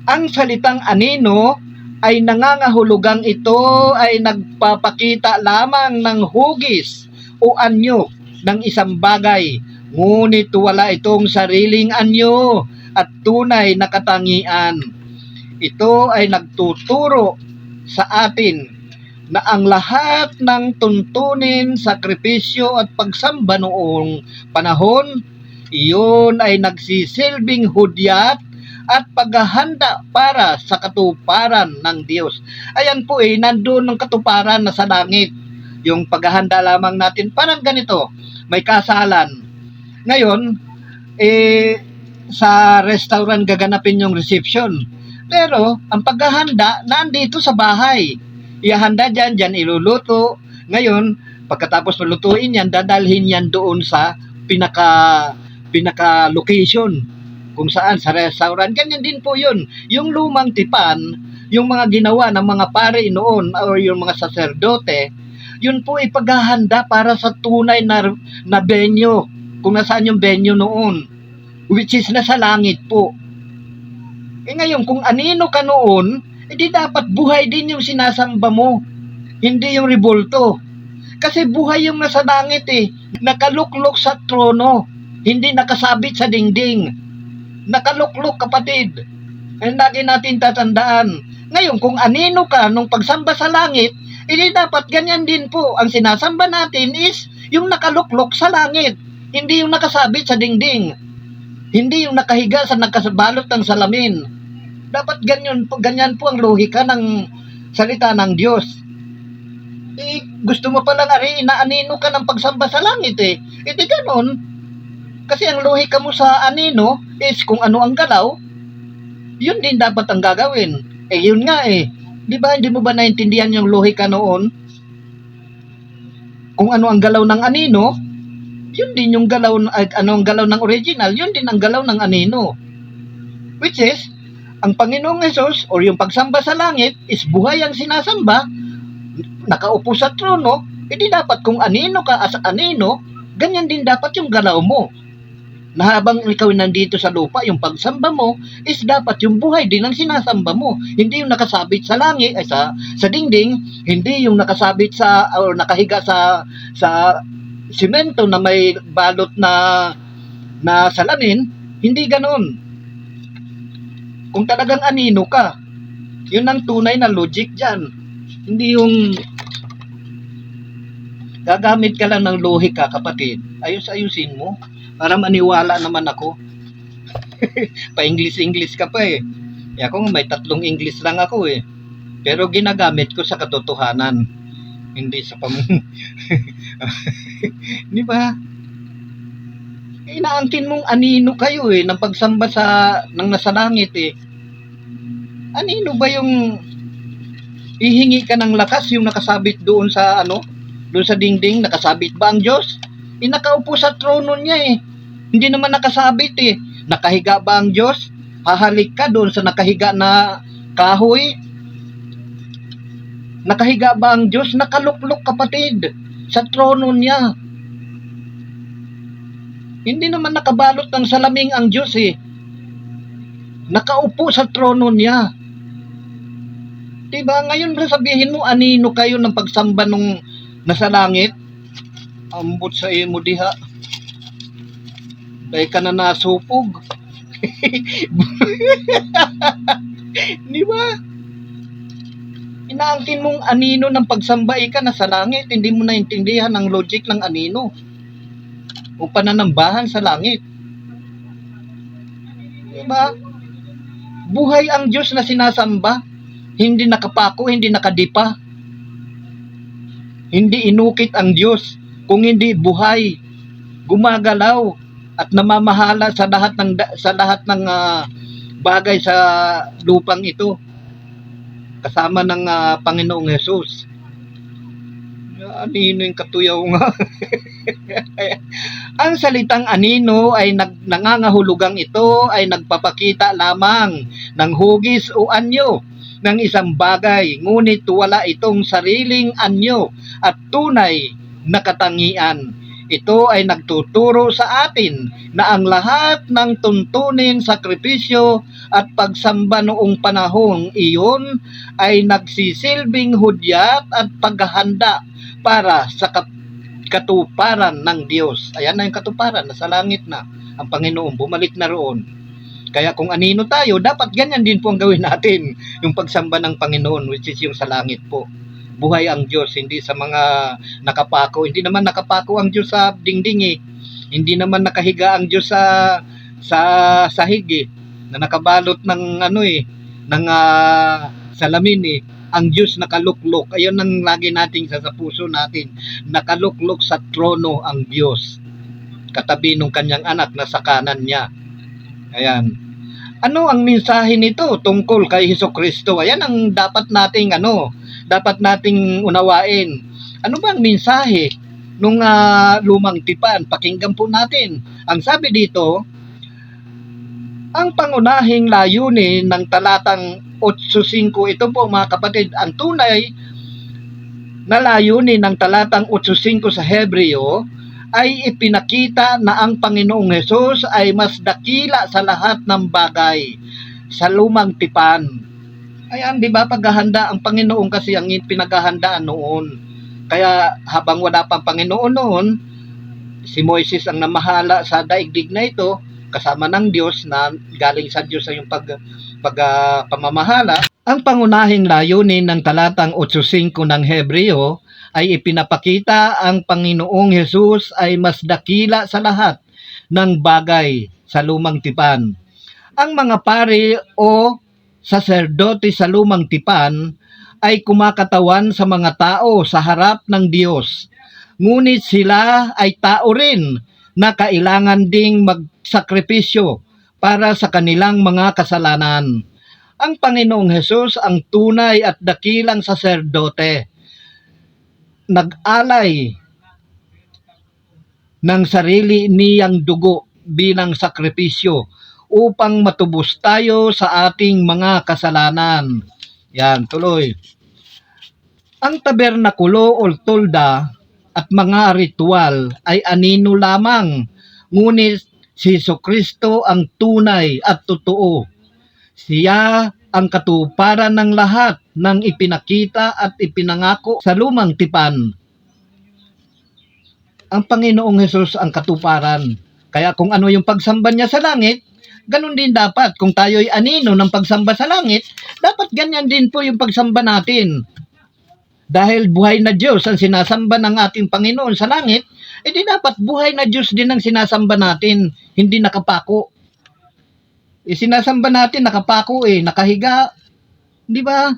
Ang salitang anino ay nangangahulugang ito ay nagpapakita lamang ng hugis o anyo ng isang bagay, ngunit wala itong sariling anyo at tunay na katangian. Ito ay nagtuturo sa atin na ang lahat ng tuntunin, sakripisyo at pagsamba noong panahon, iyon ay nagsisilbing hudyat at paghahanda para sa katuparan ng Diyos. Ayan po nandun ng katuparan na sa langit. Yung paghahanda lamang natin, parang ganito, may kasalan. Ngayon, sa restaurant gaganapin yung reception. Pero, ang paghahanda, nandito sa bahay. Ihanda dyan iluluto. Ngayon, pagkatapos malutuin yan, dadalhin yan doon sa pinaka location kung saan sa restaurant. Ganyan din po yun. Yung lumang tipan, yung mga ginawa ng mga pare noon or yung mga saserdote, yun po ipaghahanda para sa tunay na venue, kung nasaan yung venue noon, which is nasa langit po. Ngayon, kung anino ka noon, di dapat buhay din yung sinasamba mo, hindi yung rebulto. Kasi buhay yung nasa langit nakaluklok sa trono, hindi nakasabit sa dingding. Nakaluklok, kapatid. Lagi natin tatandaan. Ngayon, kung anino ka nung pagsamba sa langit, di dapat ganyan din po. Ang sinasamba natin is yung nakaluklok sa langit, hindi yung nakasabit sa dingding, hindi yung nakahiga sa nakabalot ng salamin. Dapat ganyan po ang lohika ng salita ng Diyos. Gusto mo palang inaanino ka ng pagsamba sa langit di ganon. Kasi ang lohika mo sa anino is kung ano ang galaw, yun din dapat ang gagawin. Yun nga di ba, hindi mo ba naintindihan yung lohika noon? Kung ano ang galaw ng anino, yun din yung galaw, ang galaw ng original, yun din ang galaw ng anino. Which is, ang Panginoong Hesus or yung pagsamba sa langit is buhay ang sinasamba, nakaupo sa trono, di dapat kung anino ka as anino, ganyan din dapat yung galaw mo. Na habang ikaw nandito sa lupa, yung pagsamba mo is dapat yung buhay din ang sinasamba mo. Hindi yung nakasabit sa langit, sa dingding, hindi yung nakasabit or nakahiga sa simento na may balot na salamin, hindi ganon. Kung talagang anino ka, yun ang tunay na logic dyan. Hindi yung gagamit ka lang ng lohika, kapatid. Ayus-ayusin mo para maniwala naman ako. Pa-English ka pa eh. Ako may 3 English lang ako eh. Pero ginagamit ko sa katotohanan. Hindi sa Di ba? Inaangkin mong anino kayo eh, ng pagsamba ng nasa langit eh. Anino ba yung ihingi ka ng lakas yung nakasabit doon sa doon sa dingding, nakasabit ba ang Diyos? Nakaupo sa trono niya eh. Hindi naman nakasabit eh. Nakahiga ba ang Diyos? Hahalik ka doon sa nakahiga na kahoy? Nakahiga ba ang Diyos? Nakaluklok kapatid sa trono niya. Hindi naman nakabalot ng salaming ang Diyos eh. Nakaupo sa trono niya. Diba? Ngayon sabihin mo, anino kayo ng pagsamba nung nasa langit? Ambot sa imo diha. Dahil ka na nasupog. Diba? Inaangkin mong anino ng pagsamba ka nasa langit. Hindi mo naintindihan ang logic ng anino. O pananambahan sa langit. Diba? Buhay ang Diyos na sinasamba. Hindi nakapako, hindi nakadipa. Hindi inukit ang Diyos. Kung hindi buhay, gumagalaw at namamahala sa lahat ng bagay sa lupang ito. Kasama ng Panginoong Hesus. Anino yung katuyaw nga. Ang salitang anino ay nangangahulugang ito ay nagpapakita lamang ng hugis o anyo ng isang bagay, ngunit wala itong sariling anyo at tunay na katangian. Ito ay nagtuturo sa atin na ang lahat ng tuntunin, sakripisyo at pagsamba noong panahong iyon ay nagsisilbing hudyat at paghahanda para sa katuparan ng Diyos. Ayan na yung katuparan, nasa langit na ang Panginoon, bumalik na roon. Kaya kung anino tayo, dapat ganyan din po ang gawin natin, yung pagsamba ng Panginoon, which is yung sa langit po. Buhay ang Diyos, hindi sa mga nakapako. Hindi naman nakapako ang Diyos sa dingding eh. Hindi naman nakahiga ang Diyos sa sahig eh, na nakabalot ng salamin eh. Ang Diyos nakaluklok. Ayun ang lagi nating sa puso natin. Nakaluklok sa trono ang Diyos. Katabi ng kanyang anak na sa kanan niya. Ayan. Ano ang mensahe nito tungkol kay Hesukristo? Ayan ang dapat nating unawain. Ano ba ang mensahe nung lumang tipan? Pakinggan po natin. Ang sabi dito, ang pangunahing layunin ng talatang 8:5, ito po mga kapatid, ang tunay na layunin ng talatang 8:5 sa Hebreo ay ipinakita na ang Panginoong Hesus ay mas dakila sa lahat ng bagay sa lumang tipan. Ayan, di ba, paghahanda ang Panginoon kasi ang pinaghahandaan noon. Kaya habang wala pang Panginoon noon, si Moises ang namahala sa daigdig na ito, kasama ng Diyos na galing sa Diyos ay yung pamamahala. Ang pangunahing layunin ng talatang 8:5 ng Hebreo ay ipinapakita ang Panginoong Hesus ay mas dakila sa lahat ng bagay sa lumang tipan. Ang mga pari o saserdote sa lumang tipan ay kumakatawan sa mga tao sa harap ng Diyos. Ngunit sila ay tao rin na kailangan ding magsakripisyo para sa kanilang mga kasalanan. Ang Panginoong Hesus ang tunay at dakilang saserdote. Nag-alay ng sarili niyang dugo bilang sakripisyo upang matubos tayo sa ating mga kasalanan. Yan, tuloy. Ang tabernakulo o tulda at mga ritual ay anino lamang, ngunit si Hesukristo ang tunay at totoo. Siya ang katuparan ng lahat ng ipinakita at ipinangako sa lumang tipan. Ang Panginoong Hesus ang katuparan. Kaya kung ano yung pagsamba niya sa langit, ganun din dapat. Kung tayo'y anino ng pagsamba sa langit, dapat ganyan din po yung pagsamba natin. Dahil buhay na Diyos ang sinasamba ng ating Panginoon sa langit, edi dapat buhay na Diyos din ang sinasamba natin, hindi nakapako. Sinasamba natin, nakapako nakahiga. Di ba?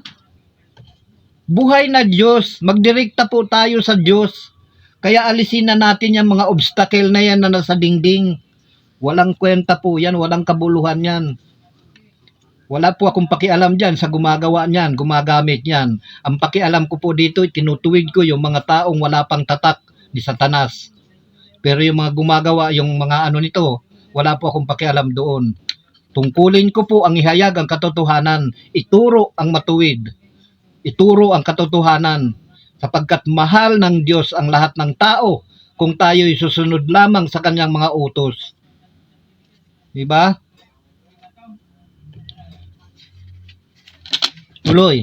Buhay na Diyos. Magdirekta po tayo sa Diyos. Kaya alisin na natin yung mga obstacle na yan na nasa dingding. Walang kwenta po yan, walang kabuluhan yan. Wala po akong pakialam dyan sa gumagawa niyan, gumagamit niyan. Ang pakialam ko po dito, tinutuwid ko yung mga taong wala pang tatak ni Satanas. Pero yung mga gumagawa, yung mga ano nito, wala po akong pakialam doon. Tungkulin ko po ang ihayag ang katotohanan, ituro ang matuwid, ituro ang katotohanan, sapagkat mahal ng Diyos ang lahat ng tao kung tayo'y susunod lamang sa kanyang mga utos. Diba? Tuloy.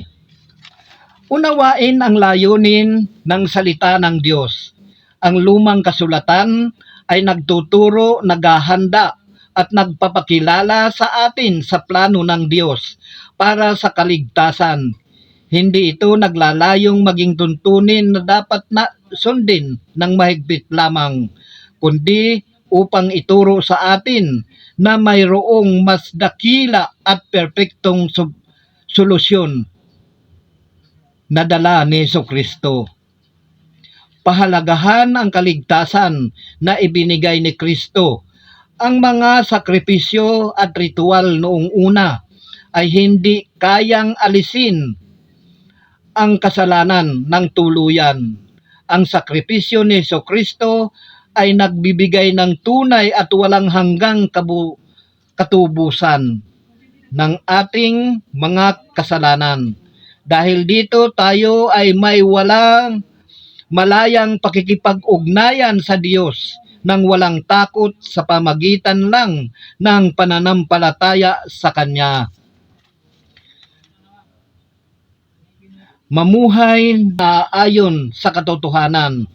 Unawain ang layunin ng salita ng Diyos. Ang lumang kasulatan ay nagtuturo, naghahanda at nagpapakilala sa atin sa plano ng Diyos para sa kaligtasan. Hindi ito naglalayong maging tuntunin na dapat na sundin ng mahigpit lamang, kundi upang ituro sa atin na mayroong mas dakila at perpektong solusyon na dala ni Jesucristo. Pahalagahan ang kaligtasan na ibinigay ni Kristo. Ang mga sakripisyo at ritual noong una ay hindi kayang alisin ang kasalanan ng tuluyan. Ang sakripisyo ni Jesucristo ay nagbibigay ng tunay at walang hanggang katubusan ng ating mga kasalanan. Dahil dito tayo ay may walang malayang pakikipag-ugnayan sa Diyos nang walang takot sa pamagitan lang ng pananampalataya sa Kanya. Mamuhay na ayon sa katotohanan.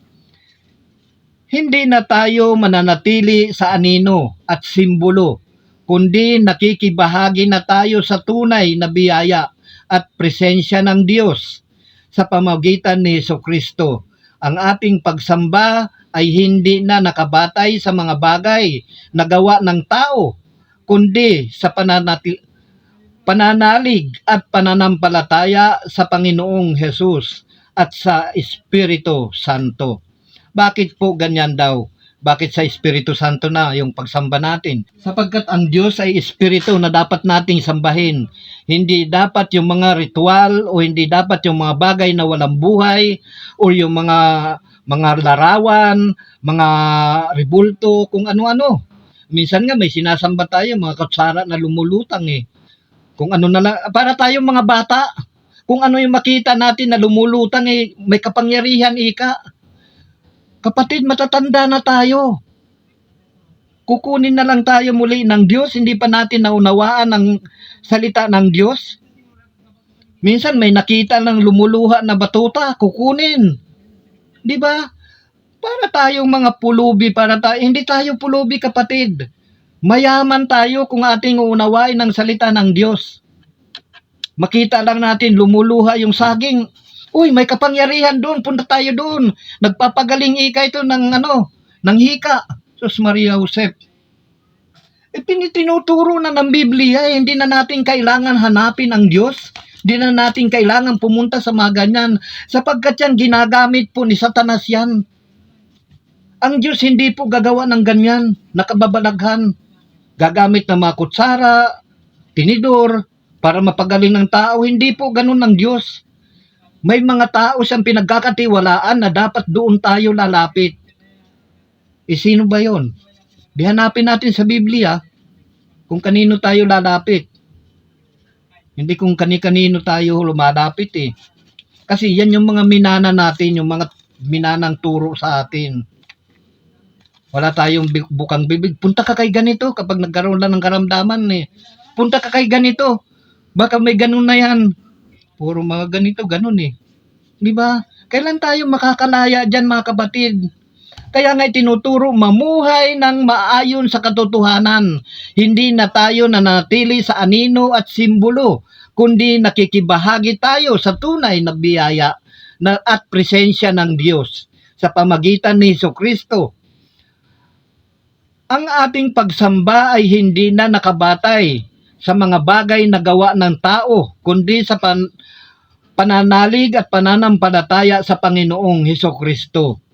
Hindi na tayo mananatili sa anino at simbolo, kundi nakikibahagi na tayo sa tunay na biyaya at presensya ng Diyos sa pamamagitan ni Jesucristo. Ang ating pagsamba ay hindi na nakabatay sa mga bagay na gawa ng tao, kundi sa pananalig at pananampalataya sa Panginoong Hesus at sa Espiritu Santo. Bakit po ganyan daw? Bakit sa Espiritu Santo na yung pagsamba natin? Sapagkat ang Diyos ay Espiritu na dapat nating sambahin. Hindi dapat yung mga ritual o hindi dapat yung mga bagay na walang buhay o yung mga larawan, mga rebulto, kung ano-ano. Minsan nga may sinasamba tayo, mga kutsara na lumulutang Kung ano na lang, para tayong mga bata, kung ano yung makita natin na lumulutang may kapangyarihan Kapatid, matatanda na tayo. Kukunin na lang tayo muli ng Diyos, hindi pa natin naunawaan ang salita ng Diyos. Minsan may nakita ng lumuluha na batuta, kukunin. Di ba? Para tayong mga pulubi, hindi tayo pulubi kapatid. Mayaman tayo kung ating uunawain ang salita ng Diyos. Makita lang natin lumuluha yung saging. Uy, may kapangyarihan doon, punta tayo doon. Nagpapagaling ito ng hika. Sus Maria Josep. Tinuturo na ng Biblia, hindi na natin kailangan hanapin ang Diyos. Hindi na natin kailangan pumunta sa mga ganyan. Sapagkat yan, ginagamit po ni Satanas yan. Ang Diyos hindi po gagawa ng ganyan, nakababalaghan. Gagamit ng mga kutsara, tinidor, para mapagaling ng tao. Hindi po ganun ng Diyos. May mga tao siyang pinagkakatiwalaan na dapat doon tayo lalapit. Sino ba yon? Di hanapin natin sa Biblia kung kanino tayo lalapit. Hindi kung kani-kanino tayo lumalapit Kasi yan yung mga minana natin, yung mga minanang turo sa atin. Wala tayong bukang bibig. Punta ka kay ganito kapag nagkaroon lang ng karamdaman Punta ka kay ganito. Baka may ganun na yan. Puro mga ganito, ganun Di ba? Kailan tayo makakalaya dyan mga kapatid? Kaya nga tinuturo, mamuhay ng maayon sa katotohanan. Hindi na tayo nanatili sa anino at simbolo, kundi nakikibahagi tayo sa tunay na biyaya at presensya ng Diyos sa pamagitan ni Jesucristo. Ang ating pagsamba ay hindi na nakabatay sa mga bagay na gawa ng tao, kundi sa pananalig at pananampalataya sa Panginoong Hesukristo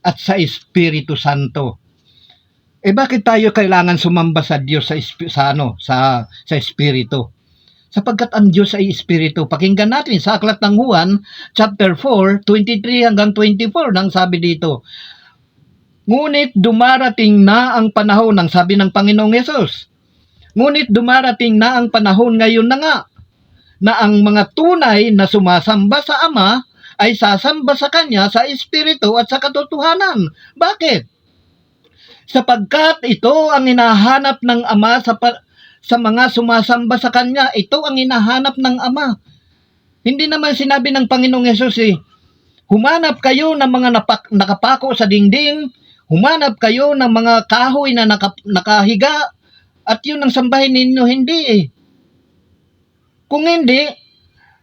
at sa Espiritu Santo. Bakit tayo kailangan sumamba sa Diyos sa Espiritu? Sapagkat ang Diyos ay Espiritu. Pakinggan natin sa Aklat ng Juan, chapter 4, 23 hanggang 24, nang sabi dito, ngunit dumarating na ang panahon, ng sabi ng Panginoong Yesus, ngunit dumarating na ang panahon ngayon na nga, na ang mga tunay na sumasamba sa Ama ay sasamba sa Kanya sa Espiritu at sa katotohanan. Bakit? Sapagkat ito ang hinahanap ng Ama sa mga sumasamba sa Kanya. Ito ang hinahanap ng Ama. Hindi naman sinabi ng Panginoong Yesus humanap kayo ng mga nakapako sa dingding, humanap kayo ng mga kahoy na nakahiga, at yun ang sambahin ninyo. Hindi Kung hindi,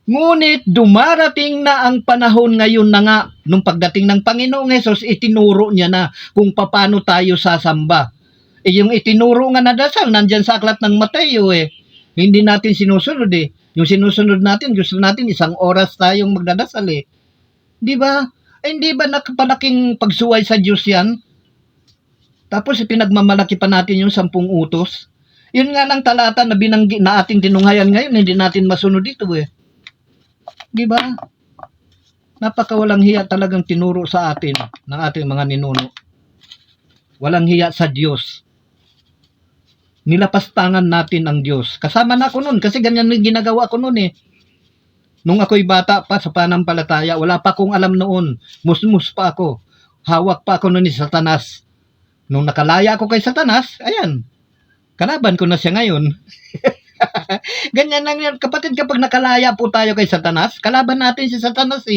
ngunit dumarating na ang panahon ngayon na nga, nung pagdating ng Panginoong Hesus, itinuro niya na kung paano tayo sasamba. Yung itinuro nga na dasal, nandyan sa aklat ng Mateo Hindi natin sinusunod Yung sinusunod natin, gusto natin 1 oras tayong magdadasal Di ba? Hindi ba nakapalaking pagsuway sa Diyos yan? Tapos pinagmamalaki pa natin yung 10 utos. Yun nga lang talata na binanggit na ating tinunghayan ngayon, hindi natin masunod dito Di ba? Napakawalang hiya talagang tinuro sa atin ng ating mga ninuno. Walang hiya sa Diyos. Nilapastangan natin ang Diyos. Kasama na ako noon kasi ganyan yung ginagawa ko noon Nung ako'y bata pa sa panampalataya, wala pa akong alam noon. Musmus pa ako. Hawak pa ako noon ni Satanas. Nung nakalaya ako kay Satanas, ayan, kalaban ko na siya ngayon. Ganyan lang yan. Kapatid, kapag nakalaya po tayo kay Satanas, kalaban natin si Satanas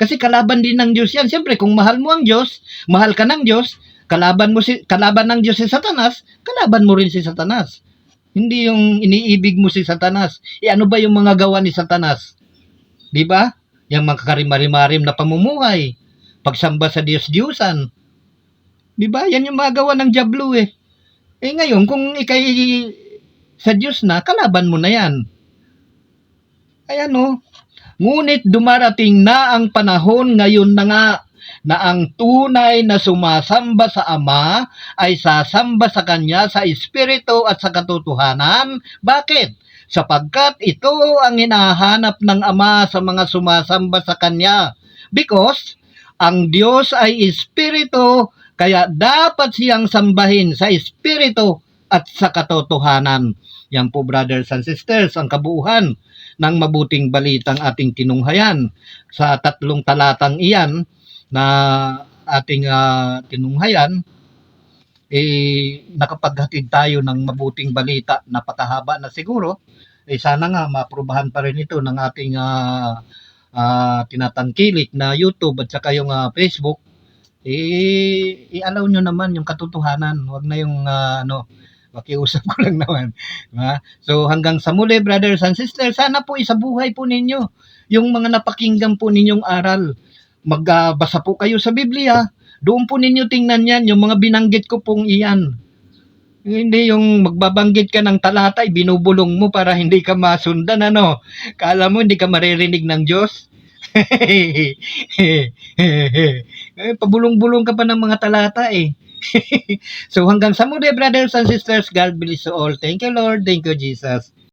Kasi kalaban din ng Diyos yan. Siyempre, kung mahal mo ang Diyos, mahal ka ng Diyos, kalaban ng Diyos si Satanas, kalaban mo rin si Satanas. Hindi yung iniibig mo si Satanas. Ano ba yung mga gawa ni Satanas? Di ba? Yung mga karimarimarim na pamumuhay. Pagsamba sa Diyos-Diyusan. Di ba? Yan yung mga gawa ng Diablo ngayon, kung ikay sa Diyos na, kalaban mo na yan. Ayan Ngunit dumarating na ang panahon ngayon na nga, na ang tunay na sumasamba sa Ama ay sasamba sa Kanya sa Espiritu at sa katotohanan. Bakit? Sapagkat ito ang hinahanap ng Ama sa mga sumasamba sa Kanya. Because ang Diyos ay Espiritu, kaya dapat siyang sambahin sa Espiritu at sa katotohanan. Yan po, brothers and sisters, ang kabuuan ng mabuting balitang ating tinunghayan. Sa 3 talatang iyan na ating tinunghayan, nakapaghatid tayo ng mabuting balita. Napakahaba na siguro. Sana nga maaprubahan pa rin ito ng ating tinatangkilik na YouTube at saka yung Facebook. I-allow nyo naman yung katotohanan. Huwag na yung makiusap ko lang naman. So hanggang sa muli, brothers and sisters, sana po isabuhay po ninyo yung mga napakinggan po ninyong aral. Magbasa po kayo sa Biblia. Doon po ninyo tingnan yan, yung mga binanggit ko pong iyan. Hindi yung magbabanggit ka ng talata, binubulong mo para hindi ka masundan, Kala mo hindi ka maririnig ng Diyos? Pabulong-bulong ka pa ng mga talata So hanggang sa muli, brothers and sisters, God bless you all. Thank you, Lord. Thank you, Jesus.